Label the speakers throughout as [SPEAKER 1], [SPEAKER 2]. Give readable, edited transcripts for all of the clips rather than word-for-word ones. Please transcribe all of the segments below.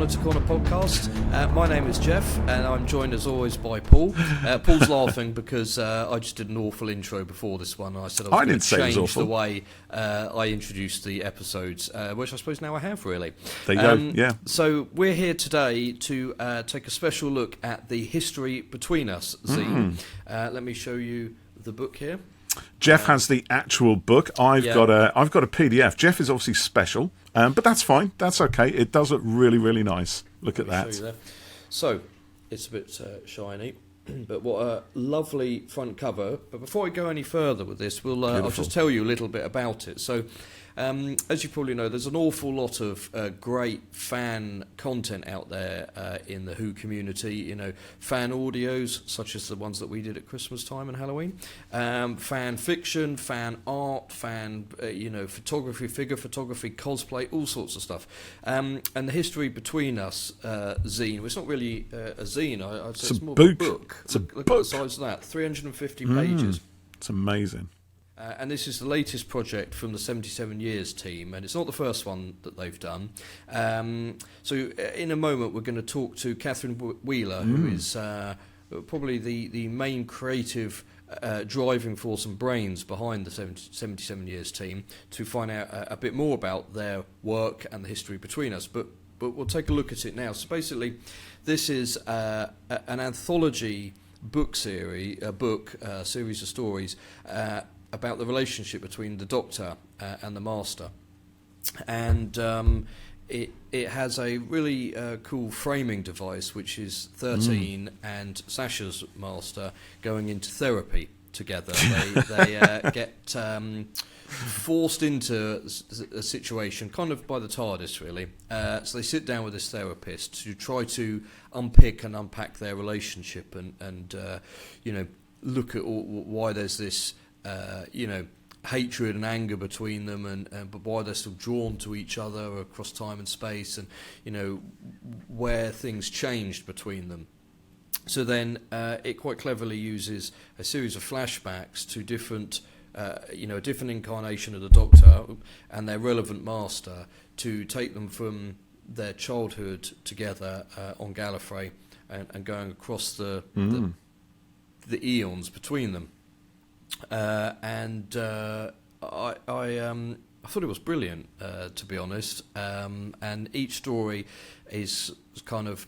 [SPEAKER 1] Corner to Corner podcast. My name is Jeff, and I'm joined as always by Paul. Paul's laughing because I just did an awful intro before this one. I said I was going to change the way I introduced the episodes, which I suppose now I have, really.
[SPEAKER 2] There you go, yeah.
[SPEAKER 1] So we're here today to take a special look at the History Between Us zine. Let me show you the book here.
[SPEAKER 2] Jeff has the actual book. I've got a PDF. Jeff is obviously special, but that's fine. That's okay. It does look really, really nice. Look at that.
[SPEAKER 1] Show you there. So it's a bit shiny, but what a lovely front cover. But before we go any further with this, I'll just tell you a little bit about it. So as you probably know, there's an awful lot of great fan content out there in the Who community. You know, fan audios such as the ones that we did at Christmas time and Halloween, fan fiction, fan art, fan photography, figure photography, cosplay, all sorts of stuff. And the History Between Us zine. Well, it's not really a zine. I'd say it's more of a book.
[SPEAKER 2] It's a
[SPEAKER 1] book.
[SPEAKER 2] book.
[SPEAKER 1] Look at the size of that. 350 pages.
[SPEAKER 2] It's amazing.
[SPEAKER 1] And this is the latest project from the 77 Years team, and it's not the first one that they've done. So in a moment we're going to talk to Katherine Wheeler, who is probably the main creative driving force and brains behind the 77 Years team, to find out a bit more about their work and the history between us. But we'll take a look at it now. So basically this is an anthology book series, series of stories about the relationship between the Doctor and the Master, and it has a really cool framing device, which is 13 and Sacha's Master going into therapy together. They get forced into a situation, kind of by the TARDIS, really. So they sit down with this therapist to try to unpick and unpack their relationship, and look at why there's this hatred and anger between them, but why they're still drawn to each other across time and space, and where things changed between them. So then it quite cleverly uses a series of flashbacks to different a different incarnation of the Doctor and their relevant Master, to take them from their childhood together on Gallifrey and going across the eons between them. I thought it was brilliant, to be honest. And each story is kind of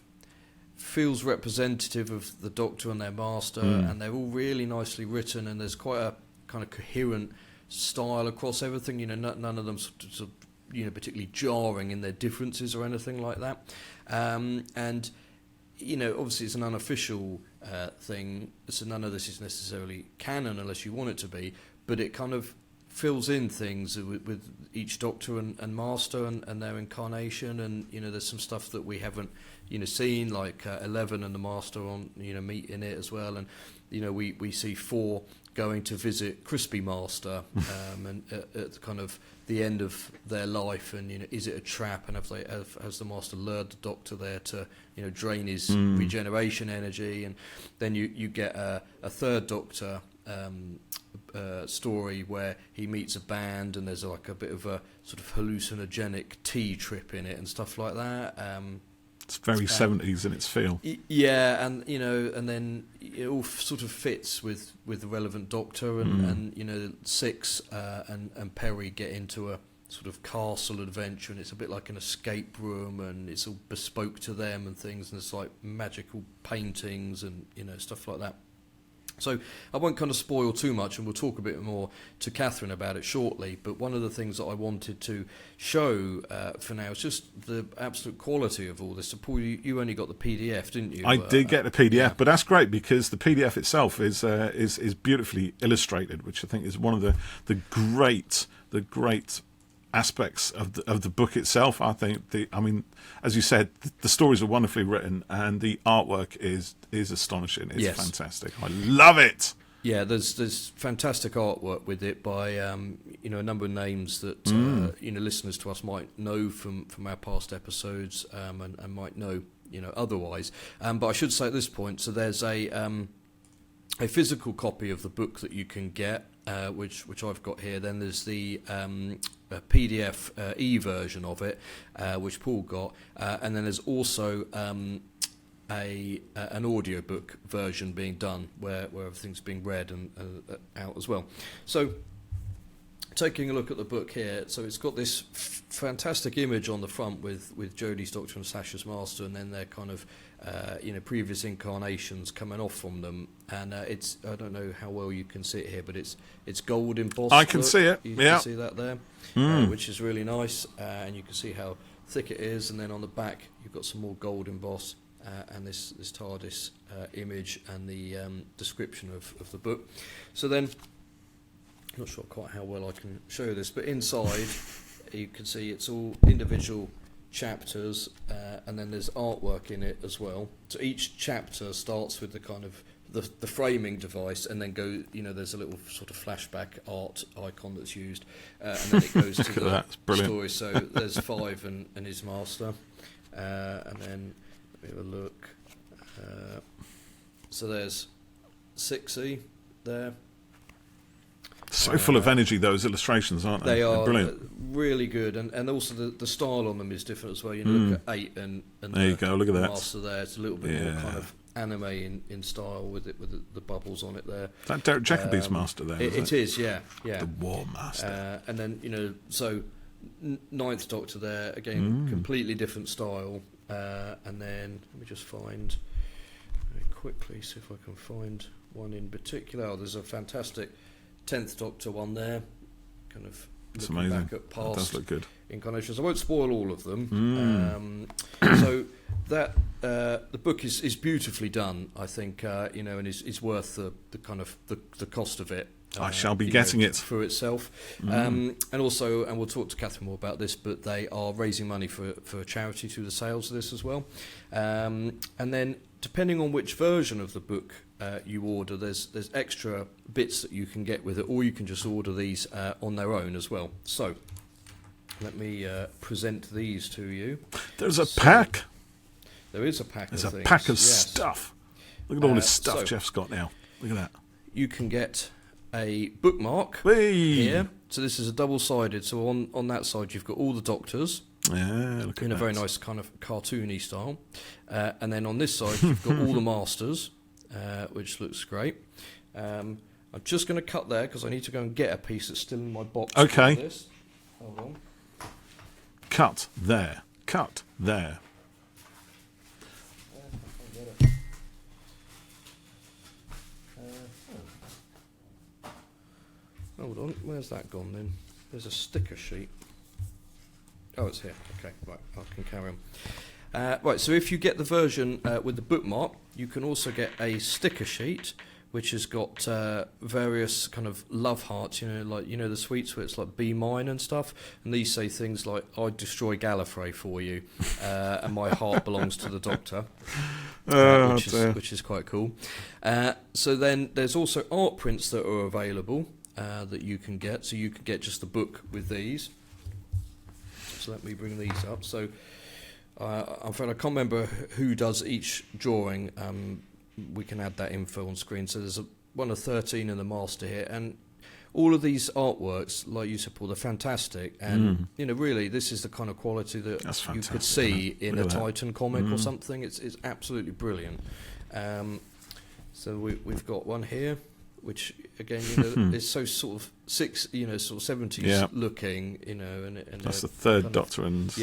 [SPEAKER 1] feels representative of the Doctor and their Master, and they're all really nicely written, and there's quite a kind of coherent style across everything. None of them sort of particularly jarring in their differences or anything like that. And obviously it's an unofficial thing, so none of this is necessarily canon unless you want it to be, but it kind of fills in things with each Doctor and Master and their incarnation, and there's some stuff that we haven't seen, like 11 and the Master on meet in it as well, and we see 4 going to visit Crispy Master and at kind of the end of their life, and is it a trap, and has the Master lured the Doctor there to drain his regeneration energy, and then you get a third Doctor story where he meets a band, and there's like a bit of a sort of hallucinogenic tea trip in it and stuff like that.
[SPEAKER 2] It's very 70s in its feel.
[SPEAKER 1] Yeah, and and then it all sort of fits with the relevant Doctor, and Six and Perry get into a sort of castle adventure, and it's a bit like an escape room, and it's all bespoke to them and things, and it's like magical paintings and stuff like that. So I won't kind of spoil too much, and we'll talk a bit more to Katherine about it shortly, but one of the things that I wanted to show for now is just the absolute quality of all this. So Paul, you only got the PDF, didn't you?
[SPEAKER 2] I did get the PDF, but that's great because the PDF itself is beautifully illustrated, which I think is one of the great aspects of the book itself. I think as you said, the stories are wonderfully written, and the artwork is astonishing. It's fantastic. I love it.
[SPEAKER 1] Yeah, there's fantastic artwork with it by a number of names that listeners to us might know from our past episodes, and might know otherwise. But I should say at this point, so there's a a physical copy of the book that you can get, which I've got here. Then there's the PDF e-version of it, which Paul got, and then there's also an audiobook version being done where everything's being read and out as well. So taking a look at the book here, so it's got this fantastic image on the front with Jodie's Doctor and Sacha's Master, and then their kind of previous incarnations coming off from them, and it's, I don't know how well you can see it here, but it's gold embossed.
[SPEAKER 2] I can see it.
[SPEAKER 1] You
[SPEAKER 2] can
[SPEAKER 1] see that there, which is really nice, and you can see how thick it is, and then on the back you've got some more gold embossed, and this TARDIS image and the description of the book. So then, I'm not sure quite how well I can show you this, but inside you can see it's all individual chapters, and then there's artwork in it as well. So each chapter starts with the kind of the framing device, and then there's a little sort of flashback art icon that's used, and then it goes to the story. So there's Five and his master, and then let me have a look. So there's 6E there.
[SPEAKER 2] So full of energy, those illustrations, aren't they?
[SPEAKER 1] They are
[SPEAKER 2] brilliant.
[SPEAKER 1] Really good, and also the style on them is different as well. Look at 8 and
[SPEAKER 2] there you go. Look at that.
[SPEAKER 1] Master there. It's a little bit more kind of anime in style with the bubbles on it there.
[SPEAKER 2] Is that Derek Jacobi's Master there?
[SPEAKER 1] It is, yeah.
[SPEAKER 2] The War Master.
[SPEAKER 1] And then so Ninth Doctor there again, completely different style. And then let me just find very quickly, see if I can find one in particular. Oh, there's a fantastic 10th Doctor one there, kind of
[SPEAKER 2] it's
[SPEAKER 1] looking
[SPEAKER 2] amazing.
[SPEAKER 1] back at past
[SPEAKER 2] That does look good.
[SPEAKER 1] incarnations. I won't spoil all of them. So that the book is beautifully done, I think, and is worth the kind of the cost of it.
[SPEAKER 2] I shall be getting it
[SPEAKER 1] for itself, and also, and we'll talk to Catherine more about this, but they are raising money for a charity through the sales of this as well. And then, depending on which version of the book you order, there's extra bits that you can get with it, or you can just order these on their own as well. So, let me present these to you.
[SPEAKER 2] There's a pack.
[SPEAKER 1] There is a pack.
[SPEAKER 2] There's
[SPEAKER 1] of
[SPEAKER 2] a
[SPEAKER 1] things,
[SPEAKER 2] pack of
[SPEAKER 1] yes.
[SPEAKER 2] stuff. Look at all this stuff Jeff's got now. Look at that.
[SPEAKER 1] You can get a bookmark here. So this is a double-sided. So on that side you've got all the Doctors.
[SPEAKER 2] Yeah, look at
[SPEAKER 1] in a very nice kind of cartoony style, and then on this side you've got all the Masters, which looks great. I'm just going to cut there because I need to go and get a piece that's still in my box.
[SPEAKER 2] Okay.
[SPEAKER 1] This. Hold on.
[SPEAKER 2] Cut there. Cut there.
[SPEAKER 1] Hold on, where's that gone then? There's a sticker sheet. Oh, it's here. Okay, right, I can carry on. Right, so if you get the version with the bookmark, you can also get a sticker sheet, which has got various kind of love hearts, the sweets where it's like be mine and stuff, and these say things like, I'd destroy Gallifrey for you, and my heart belongs to the Doctor, which is quite cool. So then there's also art prints that are available that you can get, so you can get just the book with these. So let me bring these up. So I'm afraid I can't remember who does each drawing. We can add that info on screen. So there's one of 13 in the Master here, and all of these artworks, like you said, Paul, they're fantastic. And really, this is the kind of quality that you could see in a Titan comic or something. It's absolutely brilliant. So we've got one here, which again, is so sort of 70s looking, and
[SPEAKER 2] that's the third Doctor and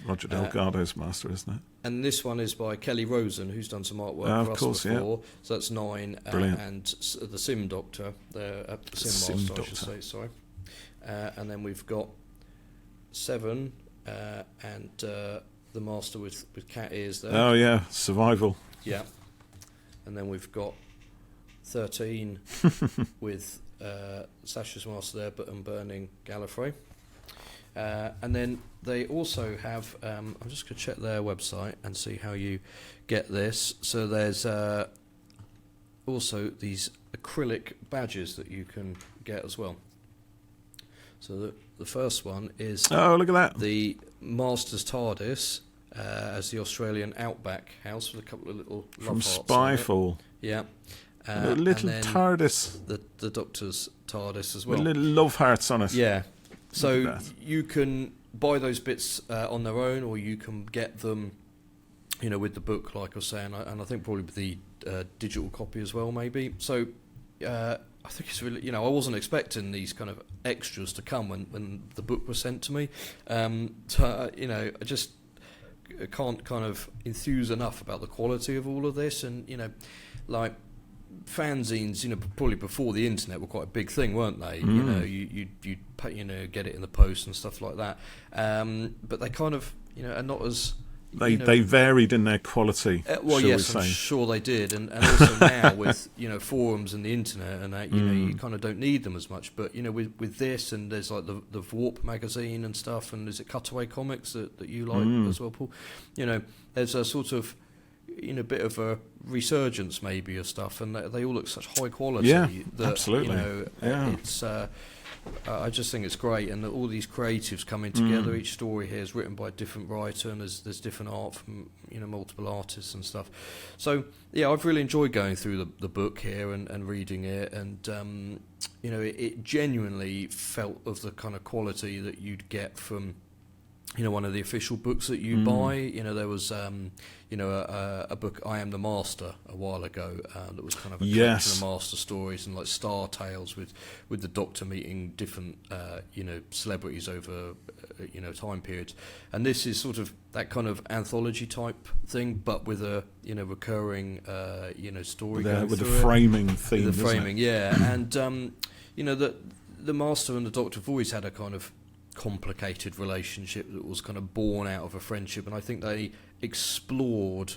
[SPEAKER 2] Roger
[SPEAKER 1] Delgado's
[SPEAKER 2] Delgado's Master, isn't it?
[SPEAKER 1] And this one is by Kelly Rosen, who's done some artwork for us before. So that's 9, and the Sim Doctor, the Sim Master, Doctor. I should say. Sorry. And then we've got 7, and the Master with cat ears there.
[SPEAKER 2] Oh yeah, Survival.
[SPEAKER 1] Yeah. And then we've got 13 with Sacha's Master there, but burning Gallifrey. And then they also have, I'm just going to check their website and see how you get this. So there's also these acrylic badges that you can get as well. So the first one is
[SPEAKER 2] look at that.
[SPEAKER 1] The Master's TARDIS as the Australian Outback House with a couple of little love
[SPEAKER 2] from
[SPEAKER 1] hearts
[SPEAKER 2] Spyfall.
[SPEAKER 1] Yeah.
[SPEAKER 2] A little
[SPEAKER 1] and then
[SPEAKER 2] TARDIS.
[SPEAKER 1] The Doctor's TARDIS as
[SPEAKER 2] With
[SPEAKER 1] well.
[SPEAKER 2] little love hearts on it.
[SPEAKER 1] Yeah. So you can buy those bits on their own, or you can get them, with the book, like I was saying, and I think probably with the digital copy as well, maybe. So I think it's really, I wasn't expecting these kind of extras to come when the book was sent to me. So, I just can't kind of enthuse enough about the quality of all of this, and like fanzines, probably before the internet were quite a big thing, weren't they? You'd get it in the post and stuff like that. But they kind of, are not as
[SPEAKER 2] they varied in their quality.
[SPEAKER 1] Well, yes, I'm sure they did, and also now with forums and the internet and that, you kind of don't need them as much. But with this, and there's like the Warp magazine and stuff, and is it Cutaway Comics that you like as well, Paul? There's a sort of bit of a resurgence maybe of stuff, and they all look such high quality.
[SPEAKER 2] Yeah,
[SPEAKER 1] that,
[SPEAKER 2] absolutely.
[SPEAKER 1] It's. I just think it's great, and all these creatives coming together. Each story here is written by a different writer, and there's different art from multiple artists and stuff. So yeah, I've really enjoyed going through the book here and reading it, and it genuinely felt of the kind of quality that you'd get from one of the official books that you buy. There was a book, I Am the Master, a while ago, that was kind of a collection of master stories and like star tales with the Doctor meeting different celebrities over time periods. And this is sort of that kind of anthology type thing, but with a recurring story
[SPEAKER 2] with the framing theme.
[SPEAKER 1] The framing, yeah. And the Master and the Doctor have always had a kind of complicated relationship that was kind of born out of a friendship, and I think they explored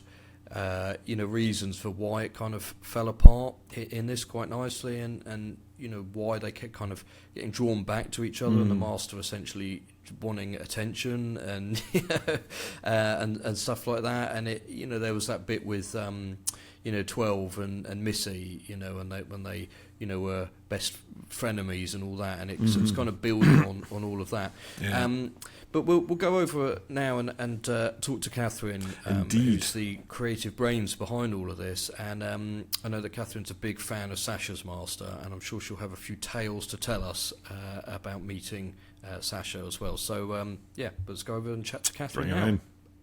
[SPEAKER 1] reasons for why it kind of fell apart in this quite nicely, and why they kept kind of getting drawn back to each other, and the Master essentially wanting attention and and stuff like that. And it there was that bit with 12 and Missy, when they were best frenemies and all that, and it's kind of building on all of that.
[SPEAKER 2] Yeah.
[SPEAKER 1] But we'll go over now and talk to Katherine, who's the creative brains behind all of this. And I know that Katherine's a big fan of Sacha's Master, and I'm sure she'll have a few tales to tell us about meeting Sacha as well. So let's go over and chat to Katherine now.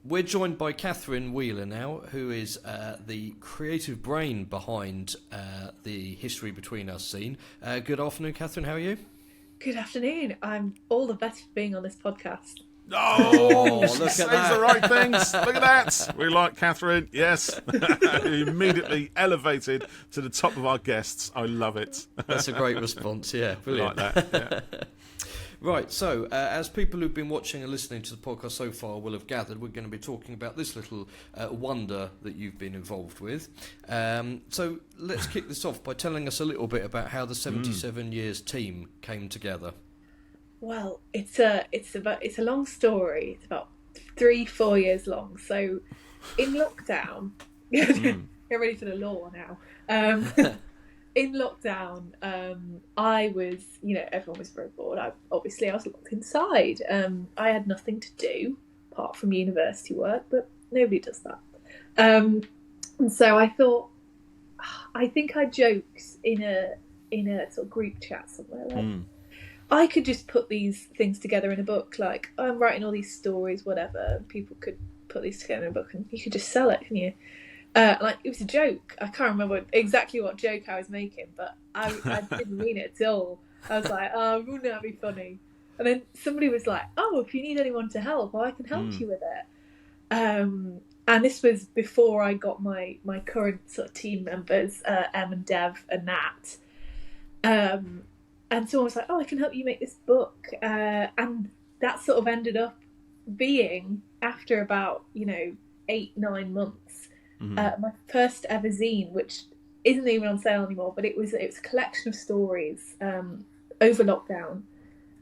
[SPEAKER 1] We're joined by Katherine Wheeler now, who is the creative brain behind the History Between Us zine. Good afternoon, Katherine. How are you?
[SPEAKER 3] Good afternoon. I'm all the better for being on this podcast.
[SPEAKER 2] Oh,
[SPEAKER 1] look
[SPEAKER 2] she
[SPEAKER 1] at
[SPEAKER 2] says
[SPEAKER 1] that.
[SPEAKER 2] the right things. Look at that. We like Katherine. Yes. Immediately elevated to the top of our guests. I love it.
[SPEAKER 1] That's a great response. Yeah, brilliant.
[SPEAKER 2] Like that. Yeah.
[SPEAKER 1] Right, so as people who've been watching and listening to the podcast so far will have gathered, we're going to be talking about this little wonder that you've been involved with. So let's kick this off by telling us a little bit about how the 77 Years team came together.
[SPEAKER 3] Well, it's a long story. It's about 3-4 years long. So in lockdown, get ready for the law now. In lockdown, I was, everyone was very bored. I was locked inside. I had nothing to do apart from university work, but nobody does that. And so I thought, I think I joked in a sort of group chat somewhere, like, I could just put these things together in a book. Like, I'm writing all these stories, whatever. People could put these together in a book, and you could just sell it, couldn't you? It was a joke. I can't remember exactly what joke I was making, but I didn't mean it at all. I was like, oh, wouldn't that be funny? And then somebody was like, oh, if you need anyone to help, well, I can help you with it. And this was before I got my current sort of team members, Em and Dev and Nat. And someone was like, oh, I can help you make this book. And that sort of ended up being, after about, 8-9 months, my first ever zine, which isn't even on sale anymore, but it was a collection of stories over lockdown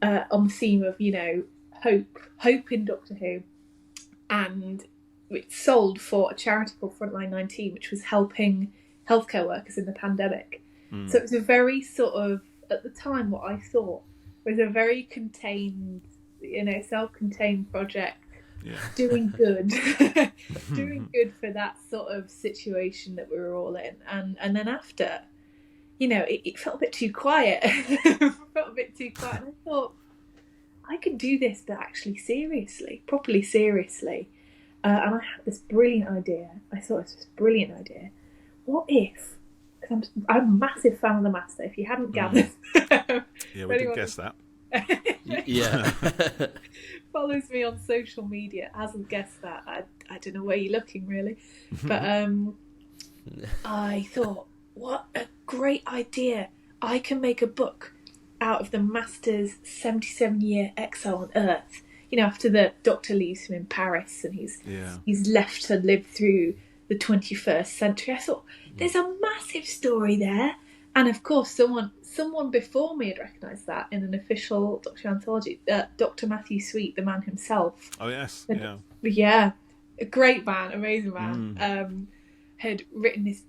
[SPEAKER 3] on the theme of hope in Doctor Who, and it sold for a charity called Frontline 19, which was helping healthcare workers in the pandemic. So it was a very sort of, at the time, what I thought was a very contained, self-contained project.
[SPEAKER 2] Yeah.
[SPEAKER 3] Doing good doing good for that sort of situation that we were all in, and then after it felt a bit too quiet. It felt a bit too quiet. And I thought, I could do this, but actually seriously, properly seriously. And I had this brilliant idea. I thought it was this brilliant idea. What if, because I'm a massive fan of the Master, if you hadn't gathered.
[SPEAKER 2] Yeah, we did guess that.
[SPEAKER 1] Yeah.
[SPEAKER 3] Follows me on social media, hasn't guessed that. I don't know where you're looking, really. But I thought, what a great idea. I can make a book out of the Master's 77-year exile on Earth. After the Doctor leaves him in Paris and he's left to live through the 21st century. I thought, there's a massive story there. And of course, someone before me had recognised that in an official Doctor anthology. Dr. Matthew Sweet, the man himself.
[SPEAKER 2] Oh, yes.
[SPEAKER 3] Yeah. A great man, amazing man. Had written this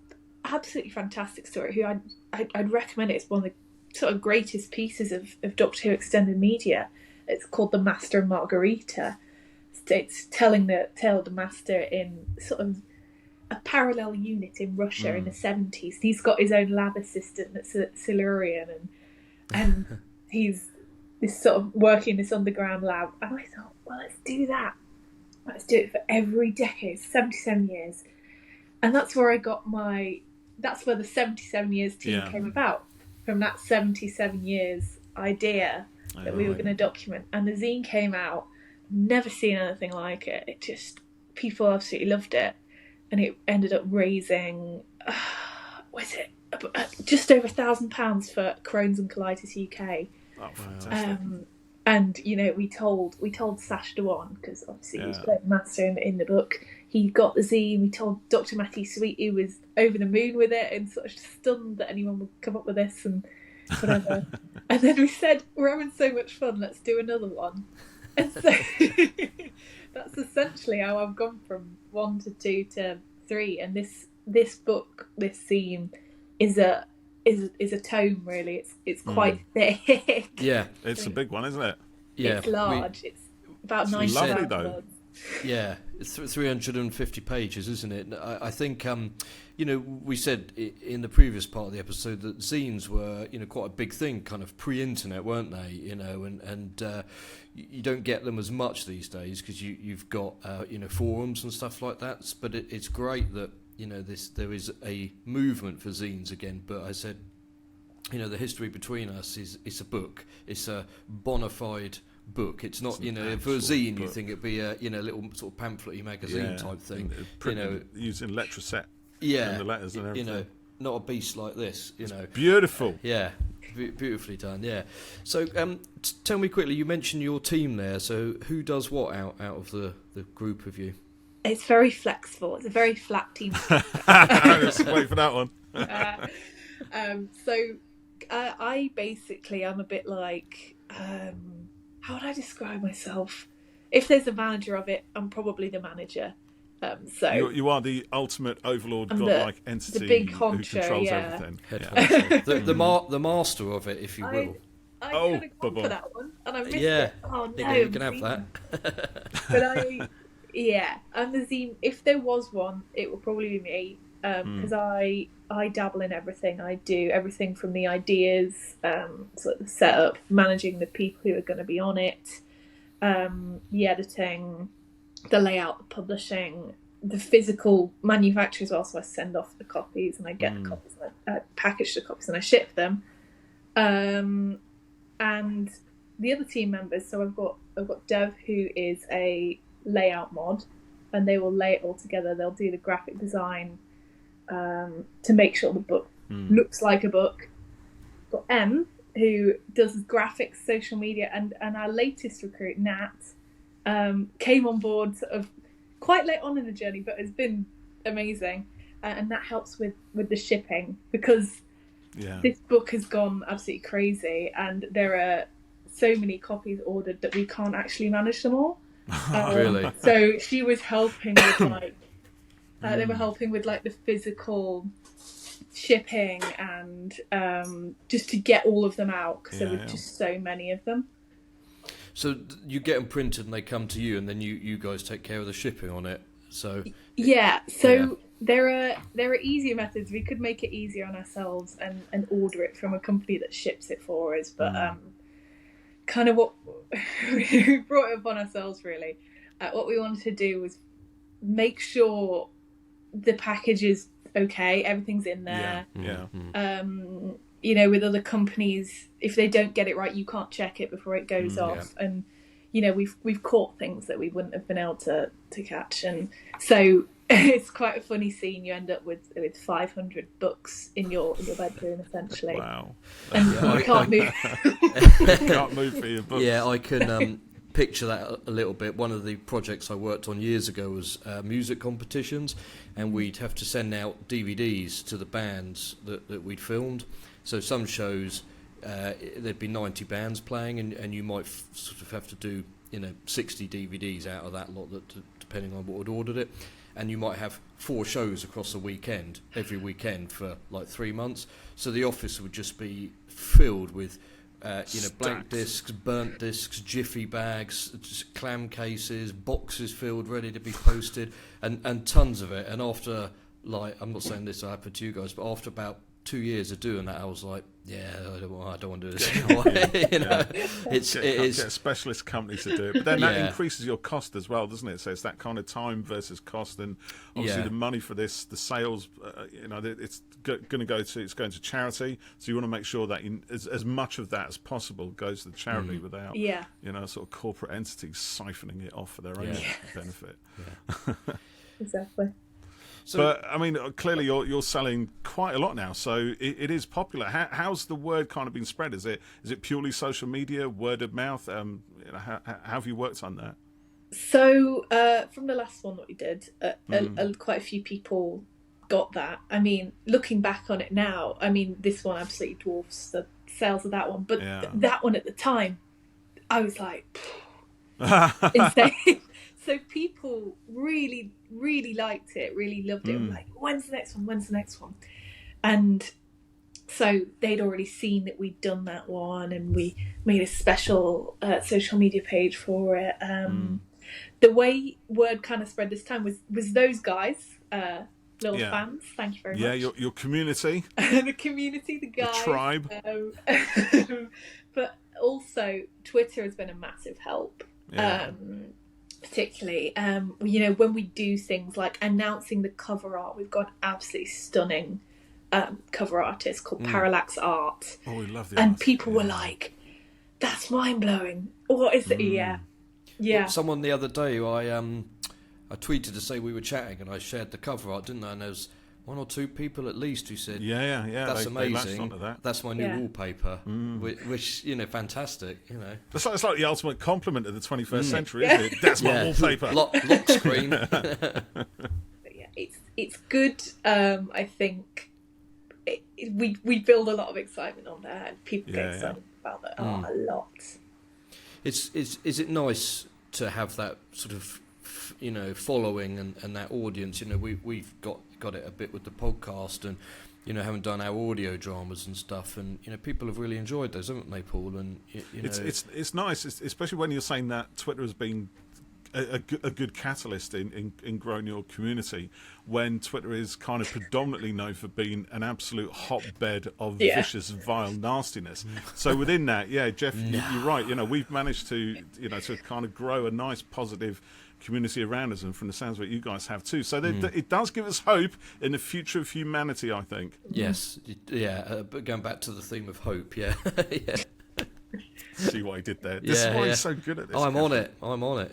[SPEAKER 3] absolutely fantastic story. Who I'd recommend it. It's one of the sort of greatest pieces of Doctor Who extended media. It's called The Master and Margarita. It's telling the tale of the Master in sort of a parallel unit in Russia in the 70s. He's got his own lab assistant that's a Silurian, and he's this sort of working in this underground lab. And I thought, well, let's do that. Let's do it for every decade, 77 years. And that's where that's where the 77 years team came about, from that 77 years idea that we were going to document. And the zine came out, never seen anything like it. It just, people absolutely loved it. And it ended up raising, just over £1,000 for Crohn's and Colitis UK.
[SPEAKER 2] Oh, fantastic.
[SPEAKER 3] And we told Sacha Dhwan, because obviously he was playing Master in the book. He got the zine. We told Dr. Matthew Sweet, who was over the moon with it and sort of stunned that anyone would come up with this and whatever. And then we said, we're having so much fun, let's do another one. And so that's essentially how I've gone from 1 to 2 to 3. And this book, this zine, is a tome, really. It's quite thick.
[SPEAKER 1] Yeah,
[SPEAKER 2] it's a big one, isn't it?
[SPEAKER 1] Yeah,
[SPEAKER 3] it's large. It's about 90
[SPEAKER 2] lovely though.
[SPEAKER 3] words.
[SPEAKER 1] Yeah, it's 350 pages, isn't it? I think, we said in the previous part of the episode that zines were, quite a big thing, kind of pre-internet, weren't they? And you don't get them as much these days because you've got, forums and stuff like that. But it's great that, there is a movement for zines again. But I said, the history between us is a book. It's a bona fide book. It's not, for a zine book. You think it'd be a little sort of pamphlet-y magazine type thing,
[SPEAKER 2] using letraset
[SPEAKER 1] and
[SPEAKER 2] the letters and everything.
[SPEAKER 1] Not a beast like this.
[SPEAKER 2] It's beautiful.
[SPEAKER 1] Yeah, beautifully done. Yeah. So tell me quickly, you mentioned your team there. So who does what out of the group of you?
[SPEAKER 3] It's very flexible. It's a very flat team.
[SPEAKER 2] Let's wait for that one.
[SPEAKER 3] I'm a bit like, how would I describe myself? If there's a manager of it, I'm probably the manager. So
[SPEAKER 2] you are the ultimate overlord, godlike entity,
[SPEAKER 3] the big honcho,
[SPEAKER 2] who controls everything.
[SPEAKER 1] The master of it, if you will.
[SPEAKER 3] I could have gone for that one, and I missed it. Oh no,
[SPEAKER 1] you can have that.
[SPEAKER 3] But I'm the zine. If there was one, it would probably be me, because I dabble in everything. I do everything from the ideas, sort of the setup, managing the people who are going to be on it, the editing, the layout, the publishing, the physical manufacture as well. So I send off the copies and I get the copies and I package the copies and I ship them. And the other team members, so I've got Dev, who is a layout mod, and they will lay it all together. They'll do the graphic design to make sure the book looks like a book. I've got M, who does graphics, social media, and our latest recruit, Nat, came on board sort of quite late on in the journey, but has been amazing. And that helps with the shipping, because this book has gone absolutely crazy, and there are so many copies ordered that we can't actually manage them all.
[SPEAKER 1] Really?
[SPEAKER 3] So she was helping with they were helping with the physical shipping and just to get all of them out, because there were just so many of them.
[SPEAKER 1] So you get them printed and they come to you, and then you guys take care of the shipping on it. So
[SPEAKER 3] there are easier methods. We could make it easier on ourselves and order it from a company that ships it for us. But kind of what we brought it upon ourselves, really. What we wanted to do was make sure the package is okay, everything's in there. You know, with other companies, if they don't get it right, you can't check it before it goes off. And you know, we've caught things that we wouldn't have been able to catch, and so it's quite a funny scene. You end up with 500 books in your bedroom, essentially.
[SPEAKER 2] Wow.
[SPEAKER 3] And you can't move.
[SPEAKER 2] You can't move for your books.
[SPEAKER 1] Yeah, I can picture that a little bit. One of the projects I worked on years ago was music competitions, and we'd have to send out DVDs to the bands that we'd filmed. So some shows, there'd be 90 bands playing, and you might sort of have to do 60 DVDs out of that lot, depending on what had ordered it. And you might have 4 shows across a weekend, every weekend for like 3 months. So the office would just be filled with blank discs, burnt discs, jiffy bags, just clam cases, boxes filled, ready to be posted, and tons of it. And after, like, I'm not saying this happened to you guys, but after about 2 years of doing that, I was like, I don't want to do this anymore. It is
[SPEAKER 2] get a specialist company to do it, but then that increases your cost as well, doesn't it? So it's that kind of time versus cost, and obviously the money for this, the sales, it's going to charity. So you want to make sure that as much of that as possible goes to the charity without, sort of corporate entities siphoning it off for their own benefit.
[SPEAKER 3] Yeah. Exactly.
[SPEAKER 2] So, but I mean, clearly you're selling quite a lot now, so it is popular. How's the word kind of been spread? Is it purely social media, word of mouth? How have you worked on that?
[SPEAKER 3] So from the last one that we did, quite a few people got that. I mean, looking back on it now, I mean, this one absolutely dwarfs the sales of that one. But that one at the time, I was like, insane. So people really, really liked it, really loved it. Like, when's the next one? When's the next one? And so they'd already seen that we'd done that one, and we made a special social media page for it. The way word kind of spread this time was those guys, little fans. Thank you very much.
[SPEAKER 2] Yeah, your community.
[SPEAKER 3] The community, the guys.
[SPEAKER 2] The tribe.
[SPEAKER 3] But also, Twitter has been a massive help.
[SPEAKER 2] Yeah.
[SPEAKER 3] Particularly, when we do things like announcing the cover art, we've got an absolutely stunning cover artist called Parallax Art.
[SPEAKER 2] Oh, we love the
[SPEAKER 3] and
[SPEAKER 2] art.
[SPEAKER 3] People were like, "That's mind blowing." What is it? Yeah.
[SPEAKER 1] Well, someone the other day, I tweeted to say we were chatting, and I shared the cover art, didn't I? And there was 1 or 2 people at least who said, that's amazing. That's my new wallpaper," which fantastic.
[SPEAKER 2] It's like the ultimate compliment of the 21st century, isn't it? That's my wallpaper.
[SPEAKER 1] Lock screen.
[SPEAKER 3] But it's good. I think we build a lot of excitement on there, and people get excited about that a lot.
[SPEAKER 1] Is it nice to have that sort of following and that audience? We've got it a bit with the podcast, and haven't done our audio dramas and stuff, and people have really enjoyed those, haven't they, Paul? And
[SPEAKER 2] it's nice, especially when you're saying that Twitter has been a good catalyst in growing your community, when Twitter is kind of predominantly known for being an absolute hotbed of vicious, vile nastiness. So within that, Jeff, you're right. We've managed to to kind of grow a nice, positive community around us, and from the sounds of it, you guys have too. So it does give us hope in the future of humanity, I think.
[SPEAKER 1] Yes, but going back to the theme of hope, yeah.
[SPEAKER 2] See what I did there? This is why he's so good at this.
[SPEAKER 1] I'm on it,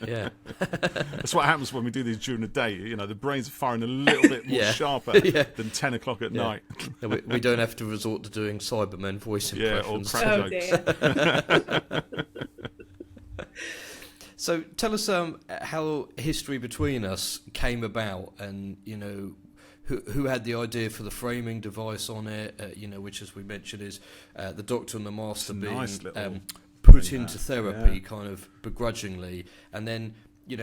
[SPEAKER 1] yeah.
[SPEAKER 2] That's what happens when we do these during the day. The brains are firing a little bit more sharper than 10 o'clock at night.
[SPEAKER 1] We don't have to resort to doing Cybermen voice impressions.
[SPEAKER 2] Or crap jokes.
[SPEAKER 1] So tell us how History Between Us came about, and who had the idea for the framing device on it, which, as we mentioned, is the Doctor and the Master being put into therapy kind of begrudgingly, and then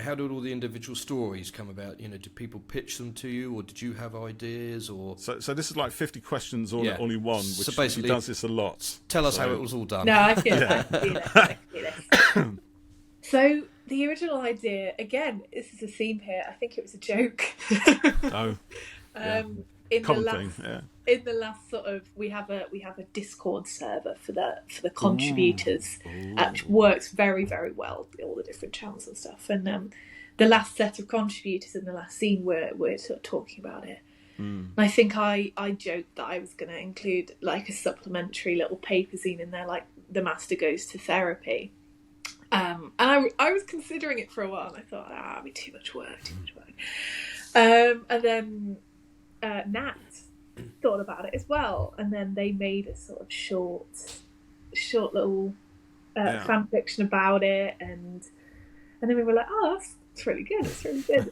[SPEAKER 1] how did all the individual stories come about? Did people pitch them to you, or did you have ideas? Or
[SPEAKER 2] so this is like 50 questions all in one, which so basically does this a lot.
[SPEAKER 1] Tell us how it was all done.
[SPEAKER 3] No, I feel this. So the original idea, again, this is a theme here. I think it was a joke. In
[SPEAKER 2] Common
[SPEAKER 3] the
[SPEAKER 2] thing,
[SPEAKER 3] last,
[SPEAKER 2] yeah.
[SPEAKER 3] in the last sort of, we have a Discord server for the contributors, which works very, very well, all the different channels and stuff. And the last set of contributors in the last scene, we're sort of talking about it. And I think I joked that I was going to include like a supplementary little paper zine in there, like The Master Goes to Therapy. And I was considering it for a while, and I thought, it'd be too much work. And then Nat thought about it as well, and then they made a sort of short little fan fiction about it, and then we were like, it's really good,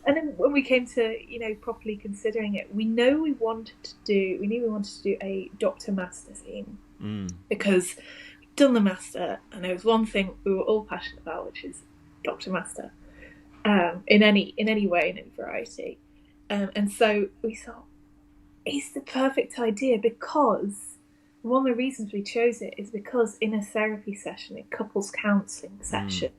[SPEAKER 3] And then when we came to properly considering it, we knew we wanted to do a Doctor Master zine, because we'd done the Master, and there was one thing we were all passionate about, which is Doctor Master, in any way, in any variety, and so we thought it's the perfect idea, because one of the reasons we chose it is because in a therapy session, a couples counselling session,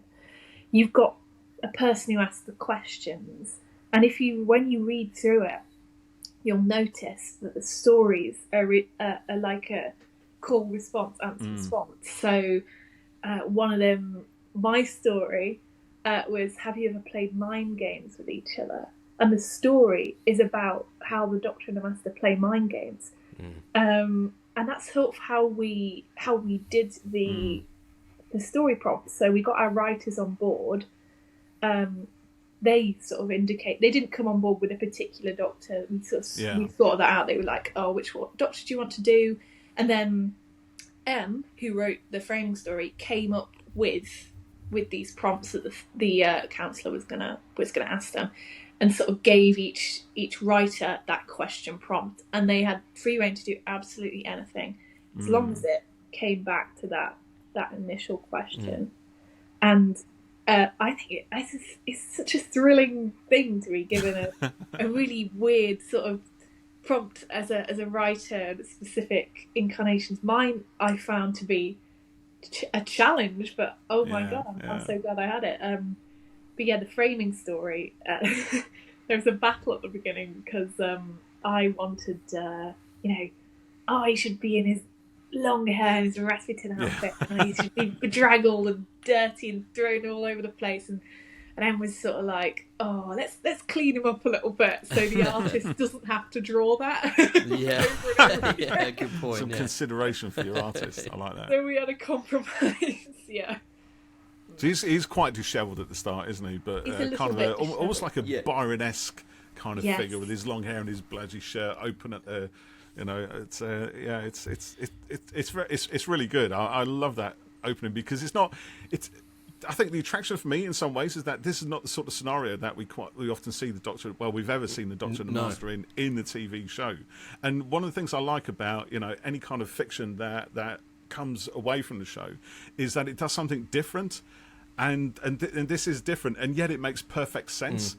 [SPEAKER 3] you've got a person who asks the questions, and when you read through it, you'll notice that the stories are like a call response, answer response. So one of them, my story, was, have you ever played mind games with each other? And the story is about how the Doctor and the Master play mind games, and that's sort of how we did the story prompts. So we got our writers on board. They sort of indicate they didn't come on board with a particular Doctor. We sorted that out. They were like, which Doctor do you want to do? And then M, who wrote the framing story, came up with these prompts that the counsellor was gonna ask them, and sort of gave each writer that question prompt, and they had free rein to do absolutely anything as long as it came back to that initial question. And I think it's such a thrilling thing to be given a really weird sort of prompt as a writer, the specific incarnations. Mine I found to be a challenge, but my god, I'm so glad I had it. But yeah, the framing story, there was a battle at the beginning, because I wanted, he should be in his long hair and his Rasputin outfit, and he should be bedraggled and dirty and thrown all over the place, and Em was sort of like, let's clean him up a little bit so the artist doesn't have to draw that.
[SPEAKER 1] Yeah, good point.
[SPEAKER 2] Some consideration for your artist. I like that.
[SPEAKER 3] So we had a compromise. Yeah.
[SPEAKER 2] So he's quite dishevelled at the start, isn't he? But kind of almost like a Byron-esque kind of figure, with his long hair and his bloody shirt open at the, it's really good. I love that opening, because I think the attraction for me in some ways is that this is not the sort of scenario that we often see the Doctor. Well, we've ever seen the Doctor and the Master in the TV show. And one of the things I like about any kind of fiction that comes away from the show is that it does something different, and this is different, and yet it makes perfect sense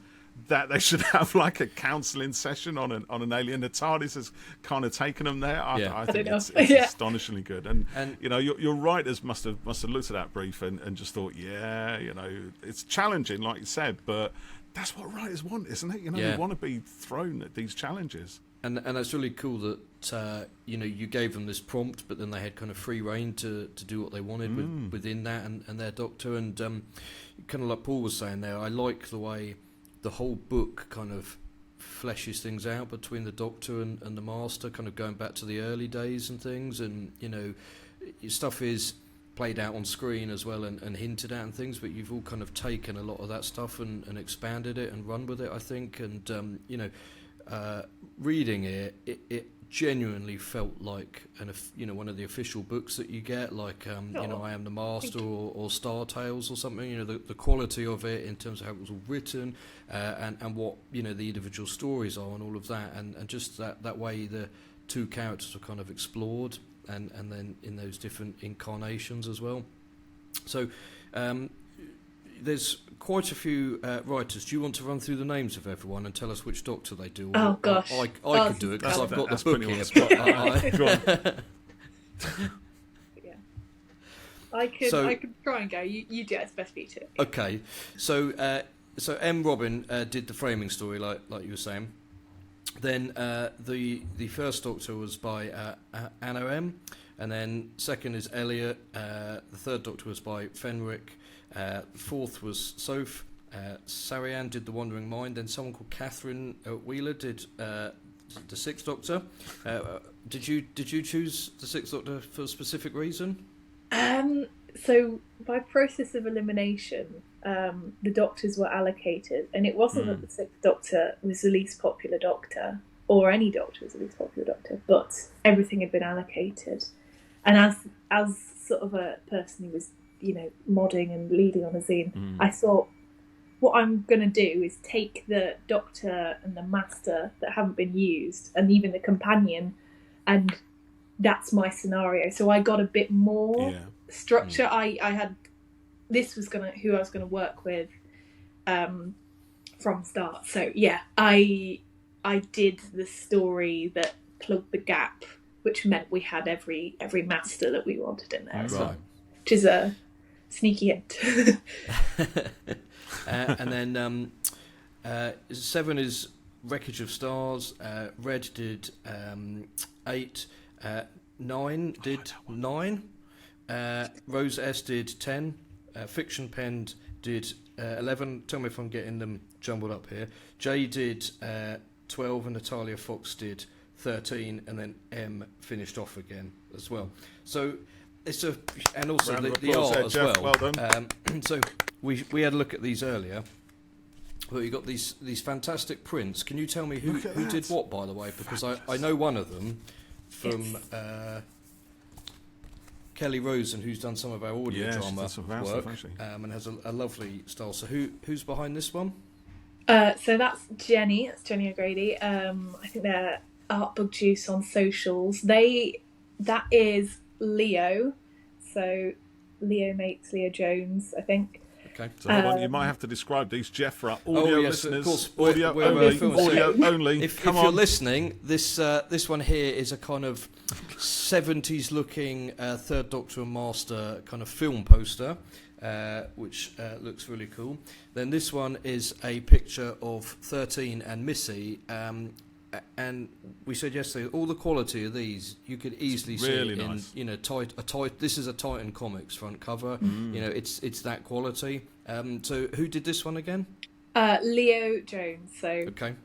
[SPEAKER 2] that they should have like a counselling session on an alien. The TARDIS has kind of taken them there. I think it's astonishingly good, and your writers must have looked at that brief and just thought, it's challenging, like you said, but that's what writers want, isn't it? They want to be thrown at these challenges.
[SPEAKER 1] And that's really cool that you gave them this prompt, but then they had kind of free rein to do what they wanted within that and their Doctor. And kind of like Paul was saying there, I like the way the whole book kind of fleshes things out between the Doctor and the Master, kind of going back to the early days and things. And stuff is played out on screen as well and hinted at and things, but you've all kind of taken a lot of that stuff and expanded it and run with it, I think. And reading it genuinely felt like one of the official books that you get, like I Am the Master or Star Tales or something. The quality of it in terms of how it was all written, and what the individual stories are and all of that, and just that way the two characters were kind of explored, and then in those different incarnations as well. So there's quite a few writers. Do you want to run through the names of everyone and tell us which Doctor they do?
[SPEAKER 3] Oh, gosh.
[SPEAKER 1] I could do it because I've got the book here.
[SPEAKER 3] I could try and go. You do it. It's best for you too.
[SPEAKER 1] Okay. So M. Robin did the framing story, like you were saying. Then the first Doctor was by Anna M, and then second is Elliot. The third Doctor was by Fenric. The fourth was Soph. Sarian did The Wandering Mind. Then someone called Katherine Wheeler did the Sixth Doctor. Did you choose the Sixth Doctor for a specific reason?
[SPEAKER 3] So by process of elimination, the Doctors were allocated, and it wasn't that the Sixth Doctor was the least popular Doctor, or any Doctor was the least popular Doctor, but everything had been allocated. And as sort of a person who was, modding and leading on a zine, I thought, what I'm going to do is take the Doctor and the Master that haven't been used, and even the Companion, and that's my scenario. So I got a bit more structure. I had, this was who I was going to work with from start. So yeah, I did the story that plugged the gap, which meant we had every Master that we wanted in there,
[SPEAKER 1] right.
[SPEAKER 3] Which is a sneaky hint.
[SPEAKER 1] And then 7 is Wreckage of Stars. Red did 8. 9 did 9. Rose S did 10. Fiction Penned did 11. Tell me if I'm getting them jumbled up here. Jay did 12, and Natalia Fox did 13, and then M finished off again as well. So it's and also the art as
[SPEAKER 2] Jeff.
[SPEAKER 1] well.
[SPEAKER 2] Well done.
[SPEAKER 1] So we had a look at these earlier. But you got these fantastic prints. Can you tell me who did what, by the way? Because I know one of them from Kelly Rosen, who's done some of our audio drama work, and has a lovely style. So who's behind this one?
[SPEAKER 3] So that's Jenny. That's Jenny O'Grady. I think they're Art Bug Juice on socials. That is Leo. So Leo makes Leo Jones, I think.
[SPEAKER 1] Okay.
[SPEAKER 2] So hold on, you might have to describe these, Jeff, for our audio listeners.
[SPEAKER 1] Of course.
[SPEAKER 2] Audio only.
[SPEAKER 1] If you're listening, this one here is a kind of 70s looking Third Doctor and Master kind of film poster, which looks really cool. Then this one is a picture of 13 and Missy, and we said yesterday all the quality of these you could easily
[SPEAKER 2] really
[SPEAKER 1] see
[SPEAKER 2] nice.
[SPEAKER 1] in this is a Titan Comics front cover. It's that quality. So who did this one again?
[SPEAKER 3] Leo Jones. So
[SPEAKER 1] okay,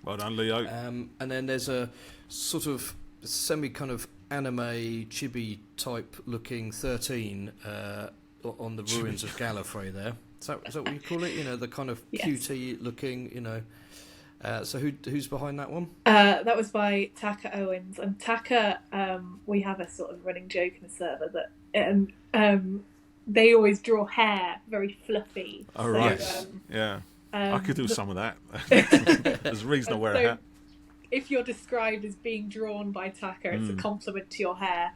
[SPEAKER 2] well done, Leo.
[SPEAKER 1] And then there's a sort of semi kind of anime chibi type looking 13 on the ruins of Gallifrey there. Is that what you call it? The kind of cutie looking, so who's behind that one?
[SPEAKER 3] That was by Taka Owens. And Taka, we have a sort of running joke in the server that they always draw hair very fluffy.
[SPEAKER 2] Oh, right. Yeah. I could do some of that. There's a reason I wear a hat.
[SPEAKER 3] If you're described as being drawn by Taka, it's a compliment to your hair.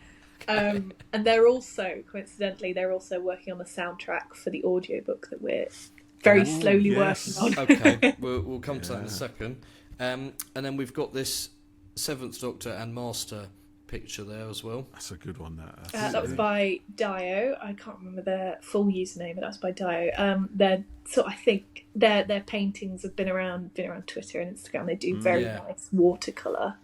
[SPEAKER 3] And they're also, coincidentally, working on the soundtrack for the audiobook that we're very slowly working on.
[SPEAKER 1] Okay, we'll come to that in a second. And then we've got this 7th Doctor and Master picture there as well.
[SPEAKER 2] That's a good one.
[SPEAKER 3] That was by Dio. I can't remember their full username, but that was by Dio. I think their paintings have been around Twitter and Instagram. They do very nice watercolor.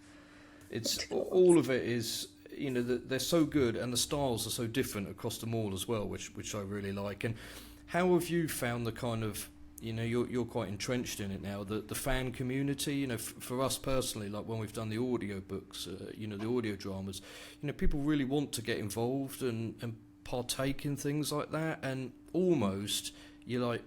[SPEAKER 1] All of it is. They're so good, and the styles are so different across them all as well, which I really like. And how have you found the kind of, you're quite entrenched in it now, the fan community, for us personally, like when we've done the audio books, the audio dramas, people really want to get involved and partake in things like that, and almost, you're like,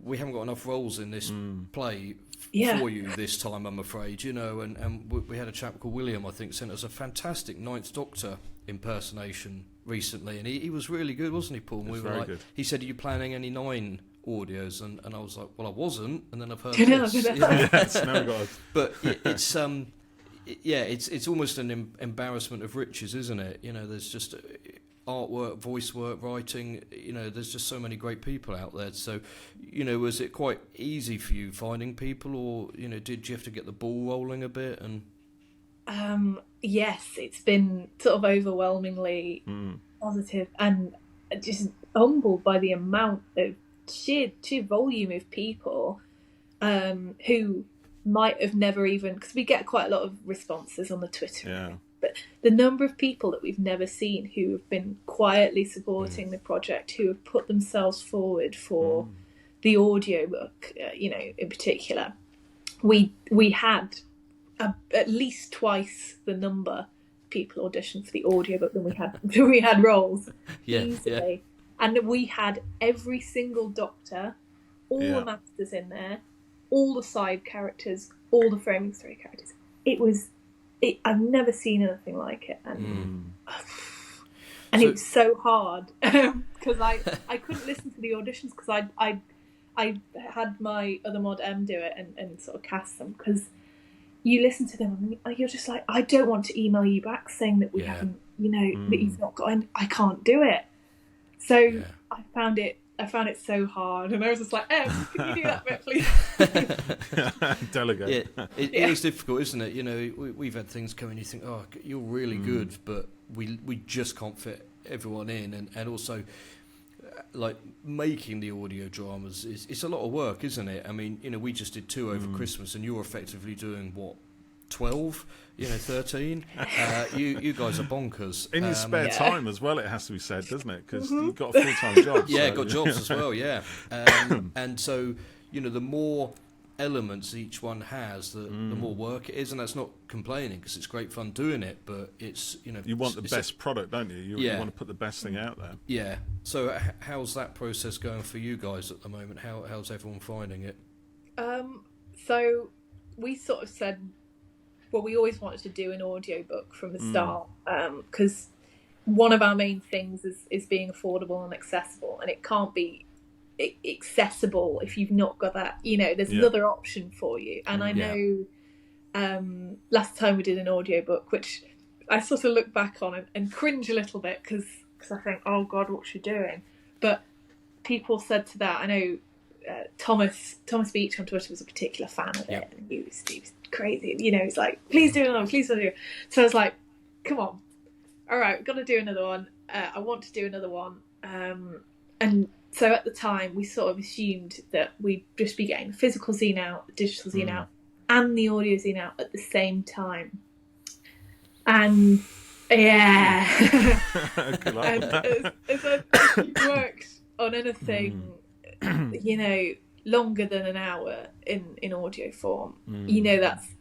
[SPEAKER 1] we haven't got enough roles in this play for you this time, I'm afraid, and we had a chap called William, I think, sent us a fantastic 9th Doctor impersonation recently, and he was really good, wasn't he, Paul? And we were like, good. He said, are you planning any 9 audios? And I was like, well, I wasn't, and then I've heard this. But it's almost an embarrassment of riches, isn't it? There's just artwork, voice work, writing, there's just so many great people out there. So, was it quite easy for you finding people, or, did you have to get the ball rolling a bit? And
[SPEAKER 3] yes, it's been sort of overwhelmingly positive, and just humbled by the amount of sheer volume of people who might have never even, because we get quite a lot of responses on the Twitter.
[SPEAKER 2] Yeah.
[SPEAKER 3] But the number of people that we've never seen who have been quietly supporting the project, who have put themselves forward for the audiobook, in particular, we had at least twice the number of people audition for the audiobook than we had roles easily. And we had every single Doctor, all the Masters in there, all the side characters, all the framing story characters. I've never seen anything like it, and it was so hard because I couldn't listen to the auditions because I had my other mod M do it and sort of cast them, because you listen to them and you're just like, I don't want to email you back saying that we haven't, that you've not got, I can't do it. So I found it so hard, and I was just like, can you do that bit, please?
[SPEAKER 2] Delegate.
[SPEAKER 1] Yeah, it is difficult, isn't it? We've had things come in, you think, oh, you're really good, but we just can't fit everyone in, and also like making the audio dramas it's a lot of work, isn't it? I mean, we just did 2 over Christmas, and you're effectively doing what, 12, 13. You guys are bonkers
[SPEAKER 2] in your spare time as well, it has to be said, doesn't it? Because you've got a full-time job.
[SPEAKER 1] Got jobs as well. And so the more elements each one has, the more work it is, and that's not complaining, because it's great fun doing it, but it's
[SPEAKER 2] you want the best product, don't you? You want to put the best thing out there.
[SPEAKER 1] Yeah. So how's that process going for you guys at the moment? How's everyone finding it?
[SPEAKER 3] So we sort of said, well, we always wanted to do an audiobook from the start, because one of our main things is being affordable and accessible, and it can't be accessible if you've not got that, there's another option for you. And I know last time we did an audiobook, which I sort of look back on and cringe a little bit, because I think, oh God, what's she doing? But people said to that, I know Thomas Beach on Twitter was a particular fan of it, and he was crazy, he's like, please do another, please do another. So I was like, come on, all right, we've got to do another one. I want to do another one, and so at the time we sort of assumed that we'd just be getting the physical zine out, the digital zine out, and the audio zine out at the same time. And and as I've worked on anything longer than an hour in audio form,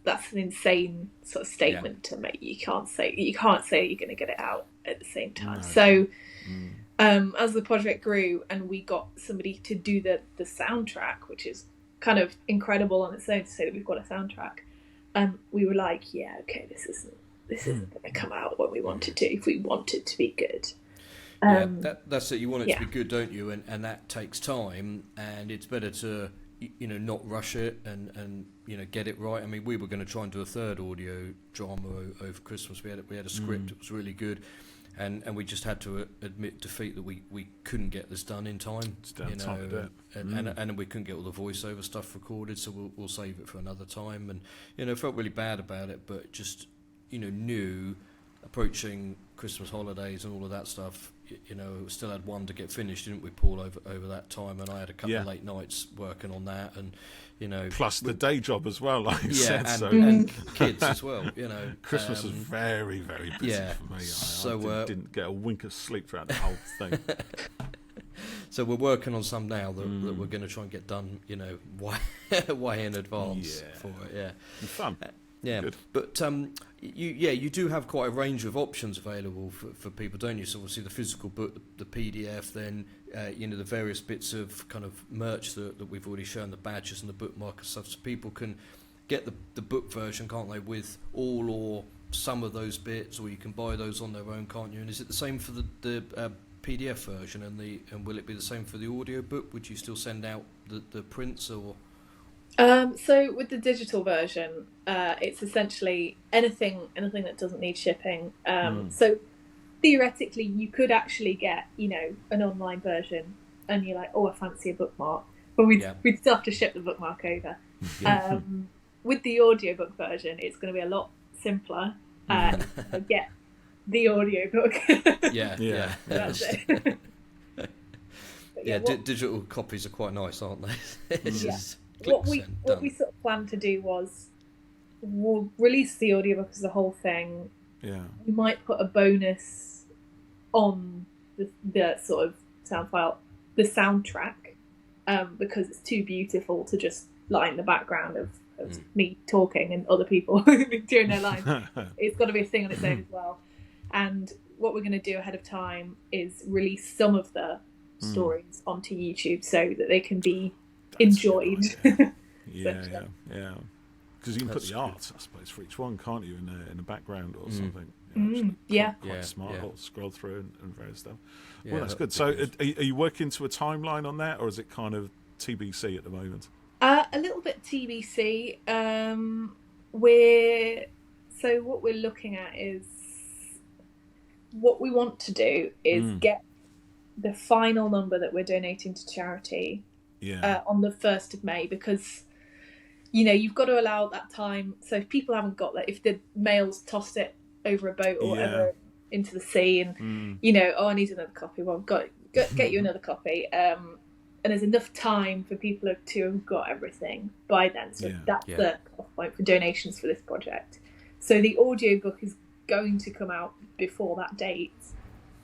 [SPEAKER 3] that's an insane sort of statement to make. You can't say you're going to get it out at the same time. No. So as the project grew and we got somebody to do the soundtrack, which is kind of incredible on its own to say that we've got a soundtrack, we were like, this isn't going to come out when we want it to, if we want it to be good.
[SPEAKER 1] That's it. You want it to be good, don't you? And that takes time, and it's better to not rush it and get it right. I mean, we were going to try and do a third audio drama over Christmas. We had a script. It was really good, and we just had to admit defeat that we couldn't get this done in time. And we couldn't get all the voiceover stuff recorded, so we'll save it for another time. And felt really bad about it, but just knew approaching Christmas holidays and all of that stuff, still had one to get finished, didn't we, Paul, over that time? And I had a couple of late nights working on that, and
[SPEAKER 2] plus the day job as well, like you said,
[SPEAKER 1] and kids as well.
[SPEAKER 2] Christmas was very, very busy for me. I didn't get a wink of sleep throughout the whole thing.
[SPEAKER 1] So we're working on some now that we're going to try and get done, way in advance for it. Yeah,
[SPEAKER 2] fun.
[SPEAKER 1] Yeah,
[SPEAKER 2] good.
[SPEAKER 1] But you do have quite a range of options available for people, don't you? So obviously the physical book, the PDF, then the various bits of kind of merch that we've already shown, the badges and the bookmark and stuff, so people can get the book version, can't they, with all or some of those bits, or you can buy those on their own, can't you? And is it the same for the PDF version, and will it be the same for the audio book? Would you still send out the prints, or?
[SPEAKER 3] So with the digital version, it's essentially anything that doesn't need shipping. So theoretically, you could actually get, an online version, and you're like, oh, I fancy a bookmark, but we'd still have to ship the bookmark over. With the audiobook version, it's going to be a lot simpler. Get the audiobook. That's it.
[SPEAKER 1] Digital copies are quite nice, aren't they?
[SPEAKER 3] what we sort of planned to do was we'll release the audiobook as the whole thing.
[SPEAKER 2] Yeah.
[SPEAKER 3] We might put a bonus on the sort of sound file, the soundtrack, because it's too beautiful to just lie in the background of me talking and other people doing their lines. It's got to be a thing on its own as well. And what we're going to do ahead of time is release some of the stories onto YouTube so that they can be enjoyed.
[SPEAKER 2] Yeah. Because you can put the art, I suppose, for each one, can't you, in the background or something? Quite smart. I'll scroll through and various stuff.
[SPEAKER 1] Yeah,
[SPEAKER 2] well, that's good. So, are you working to a timeline on that, or is it kind of TBC at the moment?
[SPEAKER 3] A little bit TBC. What we're looking at is what we want to do is get the final number that we're donating to charity on the 1st of May, because you've got to allow that time. So if people haven't got that, if the mail's tossed it over a boat or whatever into the sea, and I need another copy. Well, get you another copy. And there's enough time for people to have got everything by then. So that's the cut-off point for donations for this project. So the audiobook is going to come out before that date,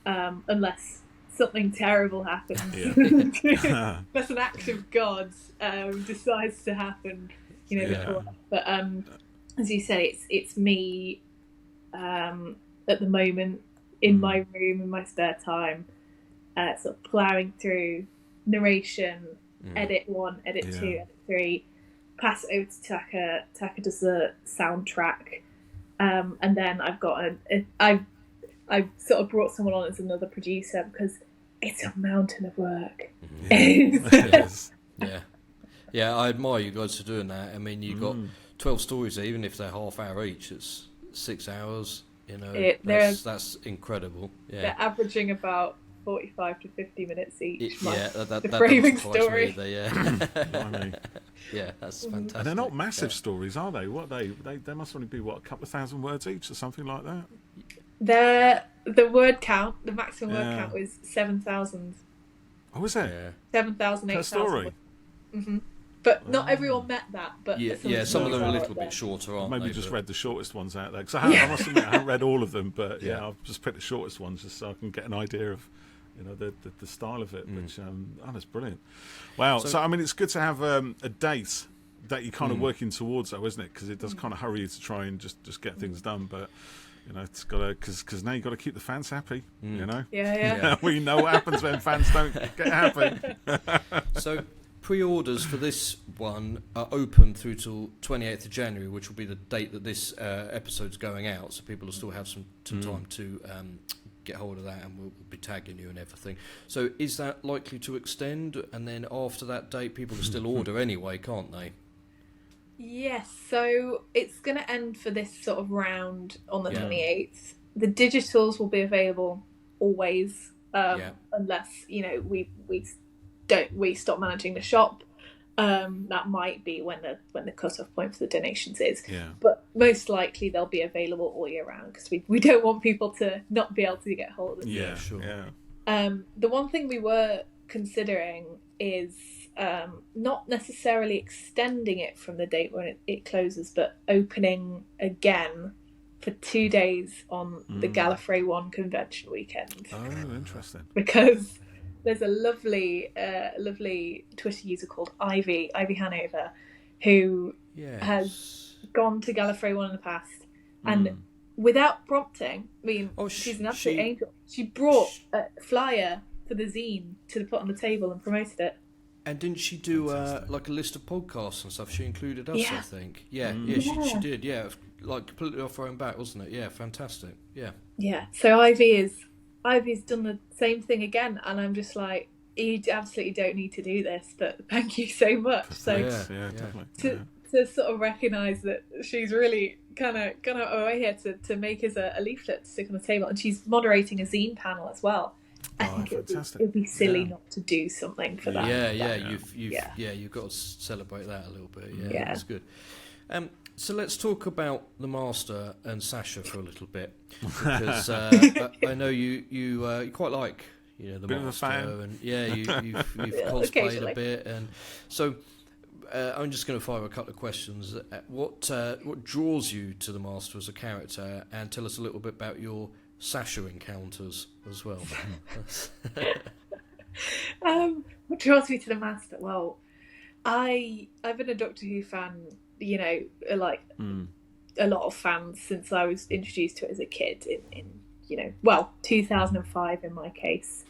[SPEAKER 3] unless something terrible happens. Unless an act of God decides to happen, before. But as you say, it's me at the moment in my room in my spare time, sort of ploughing through narration, edit 1, edit 2, edit 3, pass it over to Taka. Taka does the soundtrack, and then I've got I've sort of brought someone on as another producer because it's a mountain of work.
[SPEAKER 1] Yeah, I admire you guys for doing that. I mean, you've got 12 stories there, even if they're half hour each, it's 6 hours. That's incredible. Yeah.
[SPEAKER 3] They're averaging about 45 to 50 minutes each.
[SPEAKER 1] The
[SPEAKER 3] framing story.
[SPEAKER 1] Yeah, that's fantastic.
[SPEAKER 2] And they're not massive stories, are they? What they must only be a couple of thousand words each or something like that.
[SPEAKER 3] The word count, the maximum word count was 7,000.
[SPEAKER 2] Oh, is it? Yeah.
[SPEAKER 3] 7,000, 8,000
[SPEAKER 2] per story.
[SPEAKER 3] But not everyone met that. But
[SPEAKER 1] some of them are a little bit shorter, aren't they?
[SPEAKER 2] Maybe just read the shortest ones out there, because I must admit I haven't read all of them, but I've just picked the shortest ones just so I can get an idea of the style of it. Which that's brilliant. Wow. So I mean, it's good to have a date that you're kind of working towards, though, isn't it? Because it does kind of hurry you to try and just get things done, but. It's got to, because now you've got to keep the fans happy. We know what happens when fans don't get happy.
[SPEAKER 1] So pre-orders for this one are open through till 28th of January, which will be the date that this episode's going out. So people will still have some time to get hold of that, and we'll be tagging you and everything. So is that likely to extend? And then after that date, people can still order anyway, can't they?
[SPEAKER 3] Yes, so it's going to end for this sort of round on the 28th. The digitals will be available always, unless we stop managing the shop. That might be when the cut-off point for the donations is. Yeah. But most likely they'll be available all year round, because we don't want people to not be able to get hold of them.
[SPEAKER 2] Yeah, sure. Yeah.
[SPEAKER 3] The one thing we were considering is not necessarily extending it from the date when it closes, but opening again for 2 days on the Gallifrey 1 convention weekend.
[SPEAKER 2] Oh, interesting.
[SPEAKER 3] Because there's a lovely Twitter user called Ivy Hanover, who has gone to Gallifrey 1 in the past, and without prompting, I mean, she's an absolute angel. She brought a flyer for the zine to put on the table and promoted it.
[SPEAKER 1] And didn't she do like a list of podcasts and stuff? She included us, I think. She did. Yeah, like completely off her own back, wasn't it? Yeah, fantastic. Yeah.
[SPEAKER 3] Yeah. So Ivy's done the same thing again, and I'm just like, you absolutely don't need to do this, but thank you so much. So
[SPEAKER 2] definitely.
[SPEAKER 3] To sort of recognise that she's really kind of gone out of her way here to make us a leaflet to stick on the table, and she's moderating a zine panel as well. I think it would be silly not to do something for that. You've got to celebrate that a little bit. Yeah, that's good.
[SPEAKER 1] So let's talk about the Master and Sacha for a little bit, because I know you quite like the
[SPEAKER 2] bit
[SPEAKER 1] Master,
[SPEAKER 2] of a fan.
[SPEAKER 1] and you've cosplayed a bit, and so I'm just going to fire a couple of questions. What draws you to the Master as a character, and tell us a little bit about your Sacha encounters as well.
[SPEAKER 3] What draws me to the Master? Well, I've been a Doctor Who fan, like a lot of fans since I was introduced to it as a kid in 2005 in my case.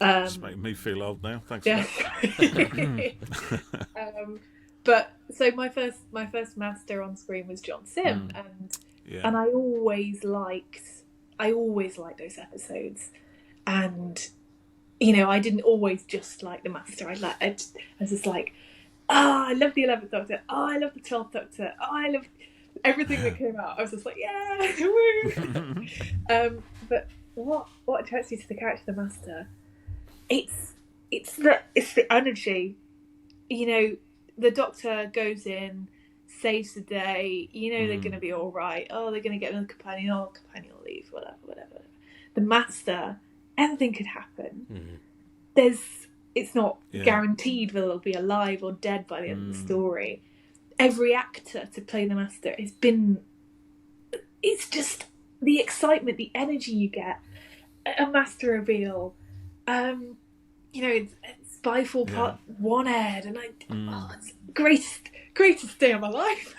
[SPEAKER 2] Just making me feel old now. Thanks.
[SPEAKER 3] Yeah. But so my first Master on screen was John Sim, and I always liked those episodes, and I didn't always just like the Master. I was just like, I love the 11th Doctor. Oh, I love the 12th Doctor. Oh, I love everything that came out. I was just like, yeah, woo. But what attracts me to the character of the Master? It's the energy. The Doctor goes in, saves the day. They're going to be all right. Oh, they're going to get another companion. Oh, companion will leave. Whatever. The Master, anything could happen. It's not guaranteed whether they'll be alive or dead by the end of the story. Every actor to play the Master it's just the excitement, the energy you get. A Master reveal. It's Spyfall Part 1 aired, and it's greatest day of my life.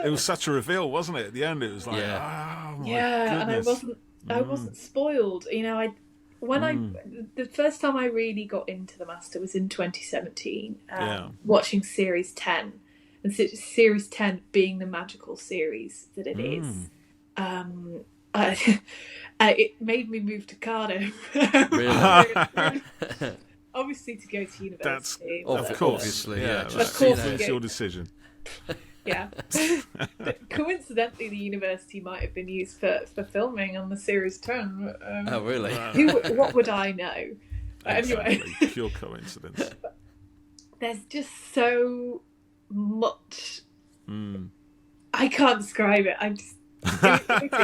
[SPEAKER 2] It was such a reveal, wasn't it? At the end, it was like, oh my goodness.
[SPEAKER 3] And I wasn't spoiled. The first time I really got into the Master was in 2017, watching Series 10, and Series 10 being the magical series that it is. It made me move to Cardiff.
[SPEAKER 1] Really?
[SPEAKER 3] Obviously to go to university.
[SPEAKER 2] Of course.
[SPEAKER 1] Obviously,
[SPEAKER 3] Of course,
[SPEAKER 2] it's your decision.
[SPEAKER 3] Yeah. But coincidentally, the university might have been used for filming on the Series 10.
[SPEAKER 1] Oh, really?
[SPEAKER 3] What would I know? Anyway.
[SPEAKER 2] Pure coincidence.
[SPEAKER 3] There's just so much. I can't describe it. It's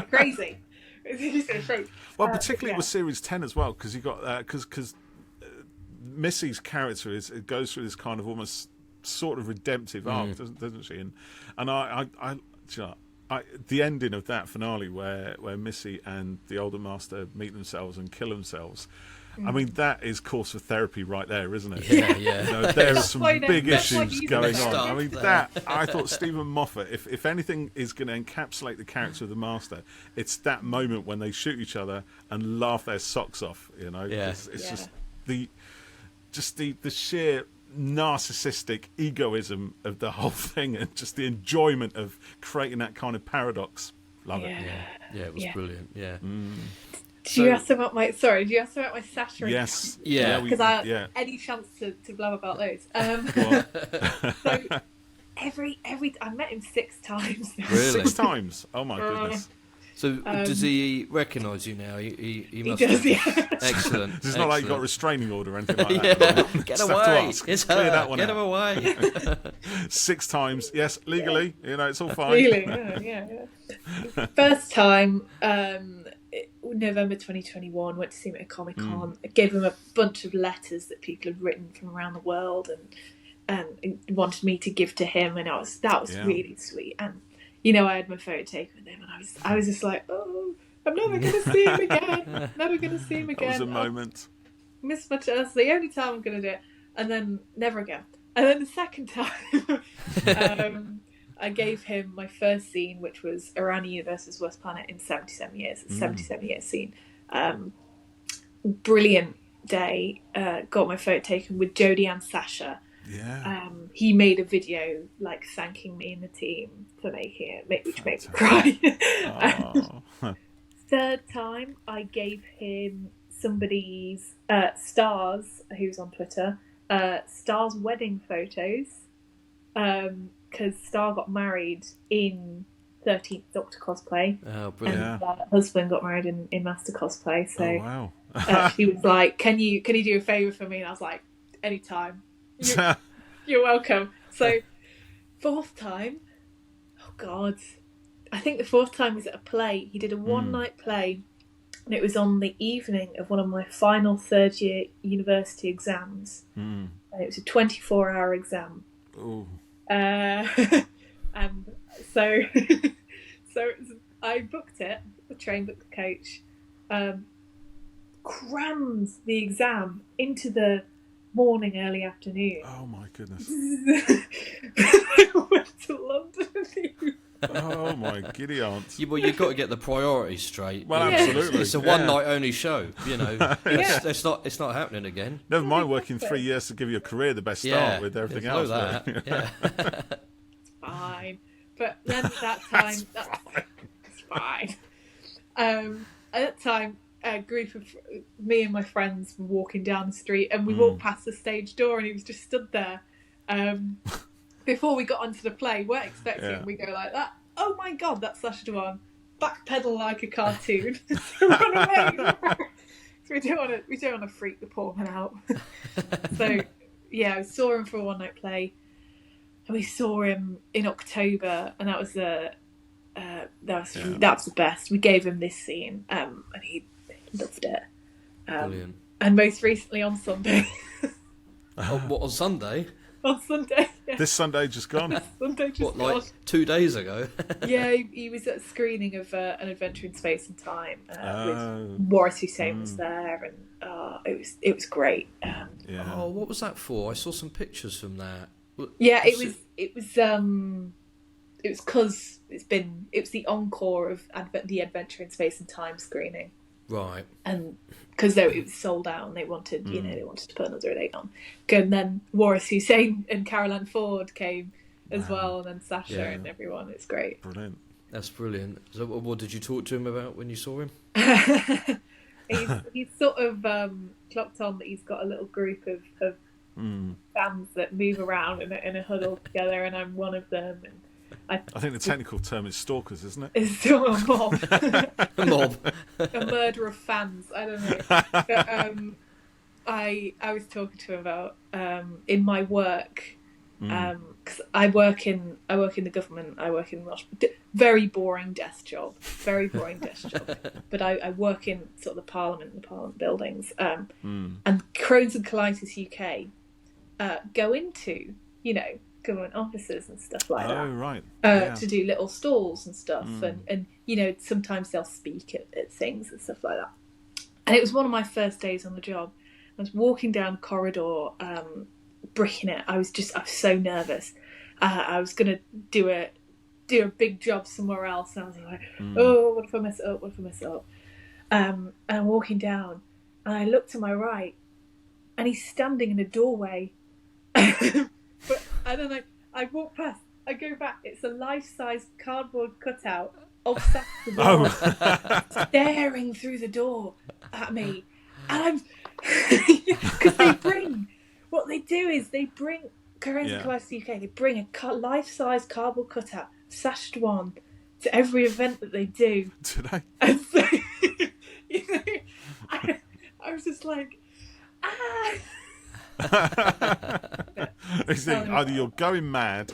[SPEAKER 3] crazy.
[SPEAKER 2] Well, particularly with Series 10 as well, because you got because Missy's character it goes through this kind of almost sort of redemptive arc, doesn't she? And I the ending of that finale where Missy and the older Master meet themselves and kill themselves. I mean, that is course for therapy right there, isn't it?
[SPEAKER 1] Yeah.
[SPEAKER 2] There are some big issues going on. I mean,
[SPEAKER 3] there.
[SPEAKER 2] I thought Stephen Moffat, if anything is going to encapsulate the character of the Master, it's that moment when they shoot each other and laugh their socks off. It's just the sheer narcissistic egoism of the whole thing, and just the enjoyment of creating that kind of paradox. Love it.
[SPEAKER 1] Yeah, it was brilliant. Yeah.
[SPEAKER 3] Do you ask about my Sacha?
[SPEAKER 2] Yes.
[SPEAKER 1] Yeah.
[SPEAKER 3] Because any chance to blow about those. So every I met him 6 times.
[SPEAKER 1] Really?
[SPEAKER 2] 6 times? Oh my goodness.
[SPEAKER 1] So does he recognise you now? He must.
[SPEAKER 3] He does,
[SPEAKER 1] have. Excellent.
[SPEAKER 2] It's not like you got a restraining order or anything like that.
[SPEAKER 1] Get away! It's her.
[SPEAKER 2] Clear that one
[SPEAKER 1] Get
[SPEAKER 2] out.
[SPEAKER 1] her away.
[SPEAKER 2] 6 times, yes, legally. It's all fine.
[SPEAKER 3] Really? Yeah. First time. November 2021, went to see him at a Comic-Con. I gave him a bunch of letters that people had written from around the world and wanted me to give to him, and that was really sweet. And I had my photo taken with him, and I was just like, oh, I'm never going to see him again. Never going to see him again.
[SPEAKER 2] That was a moment.
[SPEAKER 3] Miss my chance. The only time I'm going to do it, and then never again. And then the second time, I gave him my first scene, which was Around the Universe's Worst Planet in 77 years. 77 years scene. Brilliant day. Got my photo taken with Jodie and Sacha.
[SPEAKER 2] Yeah.
[SPEAKER 3] He made a video thanking me and the team for making it, which made me cry. Third time, I gave him somebody's Stars, who's on Twitter, Stars wedding photos. Because Star got married in 13th Doctor cosplay.
[SPEAKER 1] Oh, brilliant.
[SPEAKER 3] And her husband got married in Master cosplay. So
[SPEAKER 2] wow.
[SPEAKER 3] she was like, can you do a favour for me? And I was like, anytime. You're welcome. So 4th time, oh God. I think the 4th time was at a play. He did a one-night play, and it was on the evening of one of my final 3rd year university exams. and it was a 24-hour exam.
[SPEAKER 2] Ooh.
[SPEAKER 3] And so, I booked it, the train, booked the coach, crammed the exam into the morning, early afternoon.
[SPEAKER 2] Oh my goodness.
[SPEAKER 3] I went to London.
[SPEAKER 2] Oh my giddy aunt.
[SPEAKER 1] Well, you've got to get the priorities straight.
[SPEAKER 2] Well,
[SPEAKER 3] Yeah.
[SPEAKER 2] absolutely.
[SPEAKER 1] It's a one-night only show, you know.
[SPEAKER 3] Yeah.
[SPEAKER 1] It's not happening again.
[SPEAKER 2] Never mind working 3 years to give your career the best start with everything else.
[SPEAKER 1] That.
[SPEAKER 2] Really.
[SPEAKER 1] Yeah.
[SPEAKER 3] It's fine. But then at that time, it's fine. At that time, a group of me and my friends were walking down the street, and we walked past the stage door, and he was just stood there. Before we got onto the play, weren't expecting him. We go like that. Oh my god, that's Sacha Dhwan. Backpedal like a cartoon. Run away. So we don't want to freak the poor man out. So yeah, I saw him for a one night play, and we saw him in October, and that was the best. We gave him this scene, and he loved it.
[SPEAKER 1] Brilliant.
[SPEAKER 3] And most recently on Sunday.
[SPEAKER 1] What, on Sunday?
[SPEAKER 3] On Sunday, yeah.
[SPEAKER 2] This Sunday just gone.
[SPEAKER 3] Sunday just
[SPEAKER 1] What,
[SPEAKER 3] gone.
[SPEAKER 1] like 2 days ago?
[SPEAKER 3] Yeah, he was at a screening of An Adventure in Space and Time
[SPEAKER 2] Oh.
[SPEAKER 3] with Waris Hussein was there, and it was great.
[SPEAKER 2] Yeah.
[SPEAKER 1] Oh, what was that for? I saw some pictures from that.
[SPEAKER 3] Yeah, it was because it was the encore of the Adventure in Space and Time screening,
[SPEAKER 1] Right.
[SPEAKER 3] and because it was sold out, and they wanted they wanted to put another date on. And then Waris Hussein and Caroline Ford came as well, and then Sacha and everyone. It's great.
[SPEAKER 2] Brilliant.
[SPEAKER 1] That's brilliant. So, what did you talk to him about when you saw him?
[SPEAKER 3] He's sort of clocked on that he's got a little group of fans that move around in a huddle together, and I'm one of them. And
[SPEAKER 2] I think the technical term is stalkers, isn't it?
[SPEAKER 3] it's still a mob,
[SPEAKER 1] A mob.
[SPEAKER 3] a murder of fans. I don't know. But, I was talking to him about in my work, because I work in the government. I work in very boring desk job, But I work in sort of the Parliament buildings, and Crohn's and Colitis UK go into government offices and stuff like that.
[SPEAKER 2] Oh, right.
[SPEAKER 3] To do little stalls and stuff, and sometimes they'll speak at things and stuff like that. And it was one of my first days on the job. I was walking down the corridor, bricking it. I was so nervous. I was gonna do a big job somewhere else, and I was like, oh, what if I mess it up? And I'm walking down, and I look to my right, and he's standing in a doorway. But I don't know. I walk past. I go back. It's a life-size cardboard cutout of Sacha Dhwan staring through the door at me, and I'm because what they do is they bring Crohn's and Colitis UK. They bring a life-size cardboard cutout of Sacha Dhwan to every event that they do.
[SPEAKER 2] Did I?
[SPEAKER 3] And so I was just like, ah.
[SPEAKER 2] Either you're going mad,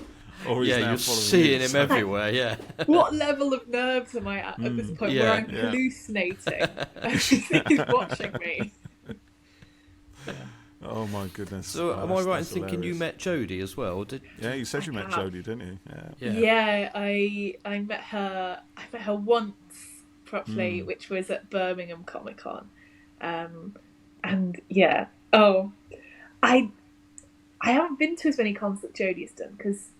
[SPEAKER 2] or he's now
[SPEAKER 1] you're
[SPEAKER 2] following
[SPEAKER 1] seeing
[SPEAKER 2] you,
[SPEAKER 1] him everywhere. Yeah.
[SPEAKER 3] What level of nerves am I at this point where I'm hallucinating and he's watching me?
[SPEAKER 2] Oh my goodness!
[SPEAKER 1] So, am I right in thinking you met Jodie as well?
[SPEAKER 2] Yeah, you said you met Jodie, didn't you?
[SPEAKER 3] Yeah, I met her. I met her once properly, which was at Birmingham Comic Con, and yeah. Oh, I haven't been to as many cons that Jodie's done because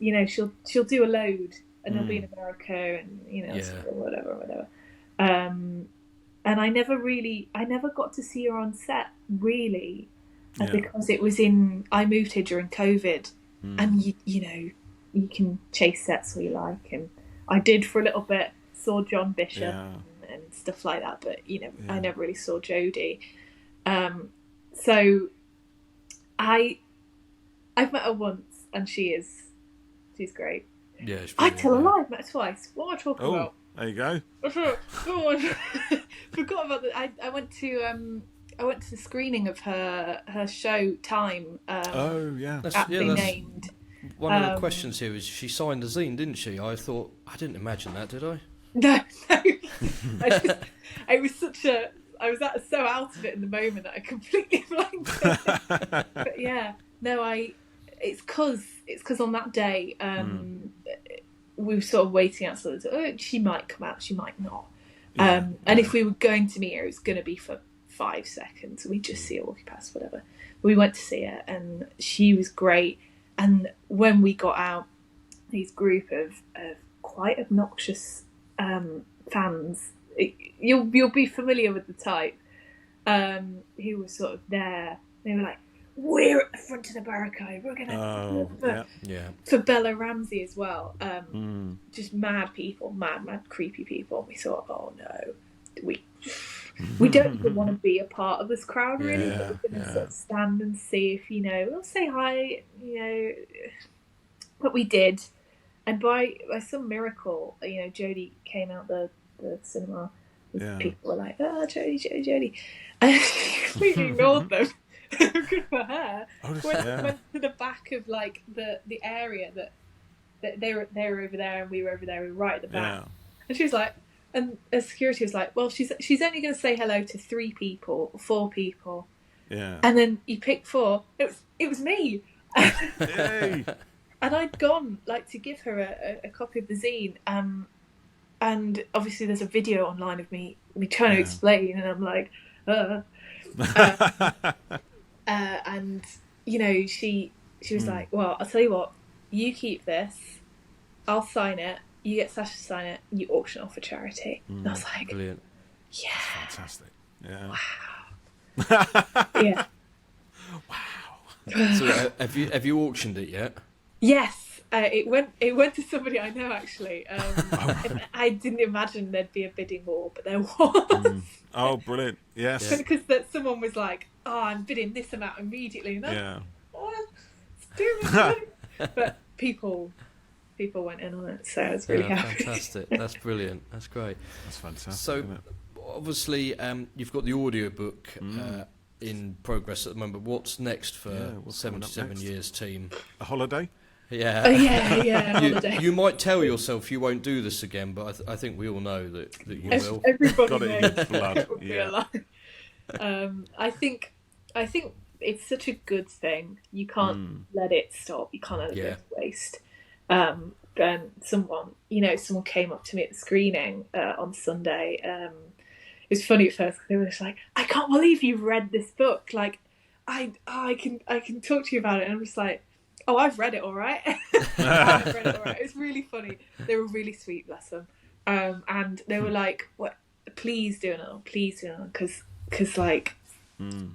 [SPEAKER 3] she'll do a load and I'll be in America and whatever. And I never got to see her on set really because it was I moved here during COVID, and you can chase sets all you like, and I did for a little bit, saw John Bishop and stuff like that, but I never really saw Jodie. So I've met her once, and she's great.
[SPEAKER 1] Yeah,
[SPEAKER 3] I tell a lie, I've met her twice. What am I talking about?
[SPEAKER 2] There you go.
[SPEAKER 3] Forgot about that. I went to the screening of her show Time. Aptly named.
[SPEAKER 1] One of the questions here is she signed a zine, didn't she? I didn't imagine that, did I?
[SPEAKER 3] No. I was so out of it in the moment that I completely blanked it. But yeah, It's because on that day we were sort of waiting outside the door. Oh, she might come out, she might not. And if we were going to meet her, it was going to be for 5 seconds. We'd just see her walking past, whatever. We went to see her, and she was great. And when we got out, these group of quite obnoxious fans, you'll be familiar with the type, who was sort of there. They were like, we're at the front of the barricade, we're gonna for Bella Ramsey as well. Just mad people, mad creepy people. And we thought, oh no, we don't even want to be a part of this crowd, really. But we're gonna sort of stand and see if we'll say hi, but we did. And by some miracle, Jodie came out the cinema. People were like, oh, Jodie. And she completely ignored them. Good for her. Went to the back of like the area that they were over there and we were over there. We were right at the back. And she was like, and the security was like, well, she's only going to say hello to 3 people, 4 people. Yeah. And then you picked 4. It was me. Hey. And I'd gone like to give her a copy of the zine. And obviously there's a video online of me trying to explain, and I'm like, and she was like, well, I'll tell you what, you keep this, I'll sign it, you get Sacha to sign it, you auction off for charity. And I was like,
[SPEAKER 1] brilliant.
[SPEAKER 3] Yeah.
[SPEAKER 2] That's fantastic. Yeah.
[SPEAKER 3] Wow. Yeah.
[SPEAKER 1] Wow. So have you auctioned it yet?
[SPEAKER 3] Yes. It went to somebody I know, actually. I didn't imagine there'd be a bidding war, but there was.
[SPEAKER 2] Oh, brilliant! Yes,
[SPEAKER 3] because someone was like, "Oh, I'm bidding this amount immediately." And let's do it. But people went in on it, so I was really happy.
[SPEAKER 1] Fantastic! That's brilliant. That's great.
[SPEAKER 2] That's fantastic.
[SPEAKER 1] So, obviously, you've got the audiobook in progress at the moment. What's next for 77 Years team?
[SPEAKER 2] A holiday.
[SPEAKER 1] Yeah.
[SPEAKER 3] Oh, yeah. Holiday.
[SPEAKER 1] You might tell yourself you won't do this again, but I think we all know that you will.
[SPEAKER 3] Everybody
[SPEAKER 2] got it in your blood.
[SPEAKER 3] Yeah. I think it's such a good thing. You can't let it stop. You can't let it go to waste. And someone came up to me at the screening on Sunday. It was funny at first because they were just like, "I can't believe you've read this book. Like, I can talk to you about it." And I'm just like, "Oh, I've read it all right." I've read it all right. It was really funny. They were really sweet, bless them. And they were like, "What? Please do another, because like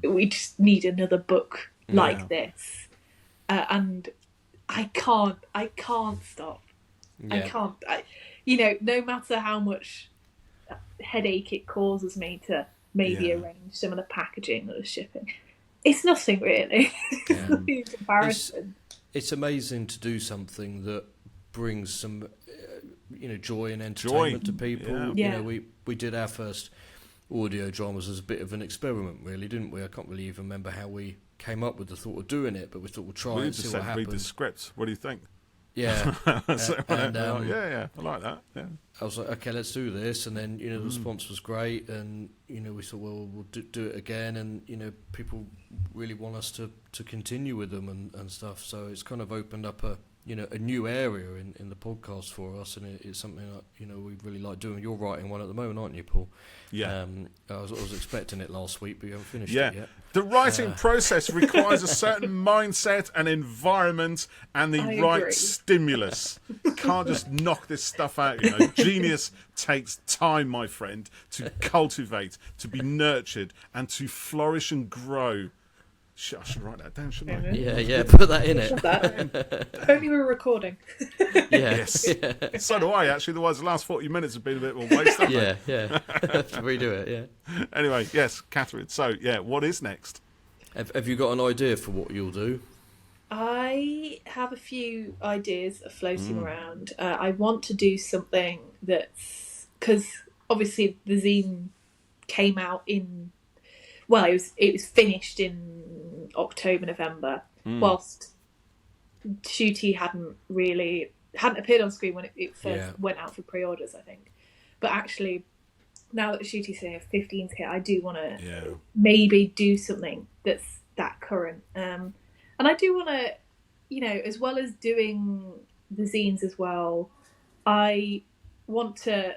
[SPEAKER 3] we just need another book like this." And I can't stop. Yeah. I can't. No matter how much headache it causes me to maybe arrange some of the packaging or the shipping, it's nothing really. It's nothing in comparison.
[SPEAKER 1] It's amazing to do something that brings some, joy and entertainment to people.
[SPEAKER 2] Yeah.
[SPEAKER 1] We did our first audio dramas as a bit of an experiment, really, didn't we? I can't really even remember how we came up with the thought of doing it, but we thought we'll try and see what happens.
[SPEAKER 2] Read the script. What do you think?
[SPEAKER 1] Yeah.
[SPEAKER 2] I like that. Yeah.
[SPEAKER 1] I was like, okay, let's do this, and then the response was great, and we thought, well, we'll do it again, and people really want us to continue with them and stuff. So it's kind of opened up a new area in the podcast for us, and it's something that we really like doing. You're writing one at the moment, aren't you, Paul?
[SPEAKER 2] Yeah.
[SPEAKER 1] I was expecting it last week, but you haven't finished
[SPEAKER 2] it
[SPEAKER 1] yet.
[SPEAKER 2] The writing process requires a certain mindset and environment and the right stimulus. You can't just knock this stuff out. Genius takes time, my friend, to cultivate, to be nurtured, and to flourish and grow. I should write that down, shouldn't I?
[SPEAKER 1] Yeah, put that in it.
[SPEAKER 3] If only we were recording.
[SPEAKER 2] Yes. Yeah. So do I, actually. Otherwise, the last 40 minutes have been a bit of a waste, haven't they?
[SPEAKER 1] Yeah. Have to redo it, yeah.
[SPEAKER 2] Anyway, yes, Katherine. So, what is next?
[SPEAKER 1] Have you got an idea for what you'll do?
[SPEAKER 3] I have a few ideas floating around. I want to do something that's... Because, obviously, the zine came out in... Well, it was finished in October, November, whilst Shooty hadn't appeared on screen when it first went out for pre-orders, I think. But actually, now that Shooty's saying 15's hit, I do want to maybe do something that's that current. And I do want to, as well as doing the zines as well, I want to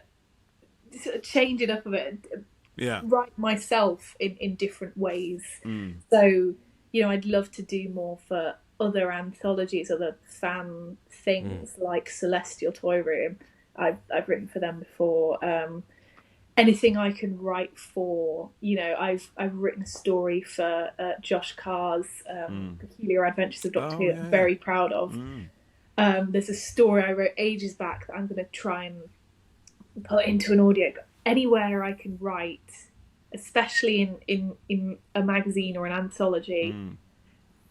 [SPEAKER 3] sort of change it up a bit.
[SPEAKER 2] Yeah.
[SPEAKER 3] Write myself in different ways. So, I'd love to do more for other anthologies, other fan things like Celestial Toy Room. I've written for them before. Anything I can write for, I've written a story for Josh Carr's Peculiar Adventures of Doctor Who that I'm very proud of. There's a story I wrote ages back that I'm going to try and put into an audio. Anywhere I can write, especially in a magazine or an anthology,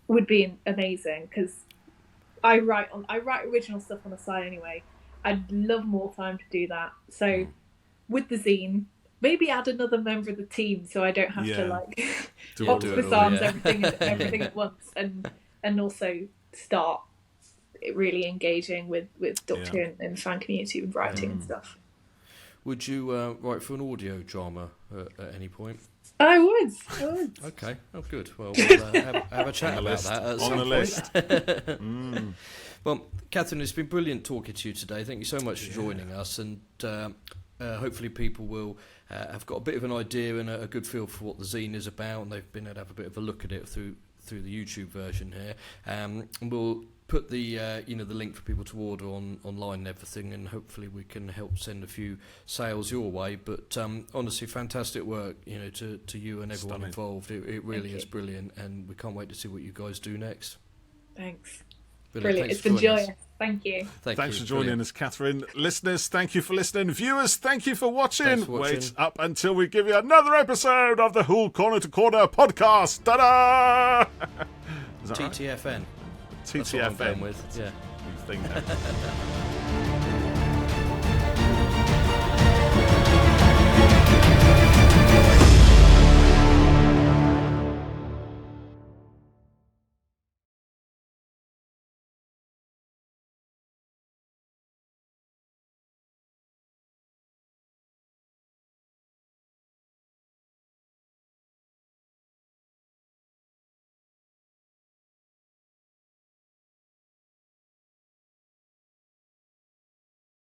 [SPEAKER 3] would be amazing, because I write original stuff on the side anyway. I'd love more time to do that. So with the zine, maybe add another member of the team so I don't have to octopus arms everything at once, and also start really engaging with Doctor Who and fan community with writing and stuff.
[SPEAKER 1] Would you write for an audio drama at any point?
[SPEAKER 3] I would.
[SPEAKER 1] Okay. Oh, good. Well, we'll have a chat about that at some point. Well, Katherine, it's been brilliant talking to you today. Thank you so much for joining us, and hopefully people will have got a bit of an idea and a good feel for what the zine is about, and they've been able to have a bit of a look at it through the YouTube version here. And we'll put the the link for people to order online and everything, and hopefully we can help send a few sales your way. But honestly, fantastic work, to you and everyone involved. It really is brilliant, and we can't wait to see what you guys do next.
[SPEAKER 3] Thanks.
[SPEAKER 1] Brilliant.
[SPEAKER 3] It's been joyous. Thank you.
[SPEAKER 2] Thanks for joining us, Katherine. Listeners, thank you for listening. Viewers, thank you for watching.
[SPEAKER 1] Thanks for watching.
[SPEAKER 2] Wait up until we give you another episode of the Who Corner to Corner podcast. Ta-da!
[SPEAKER 1] TTFN.
[SPEAKER 2] TTFN.
[SPEAKER 1] That's what I'm going with. Yeah.
[SPEAKER 2] You think that.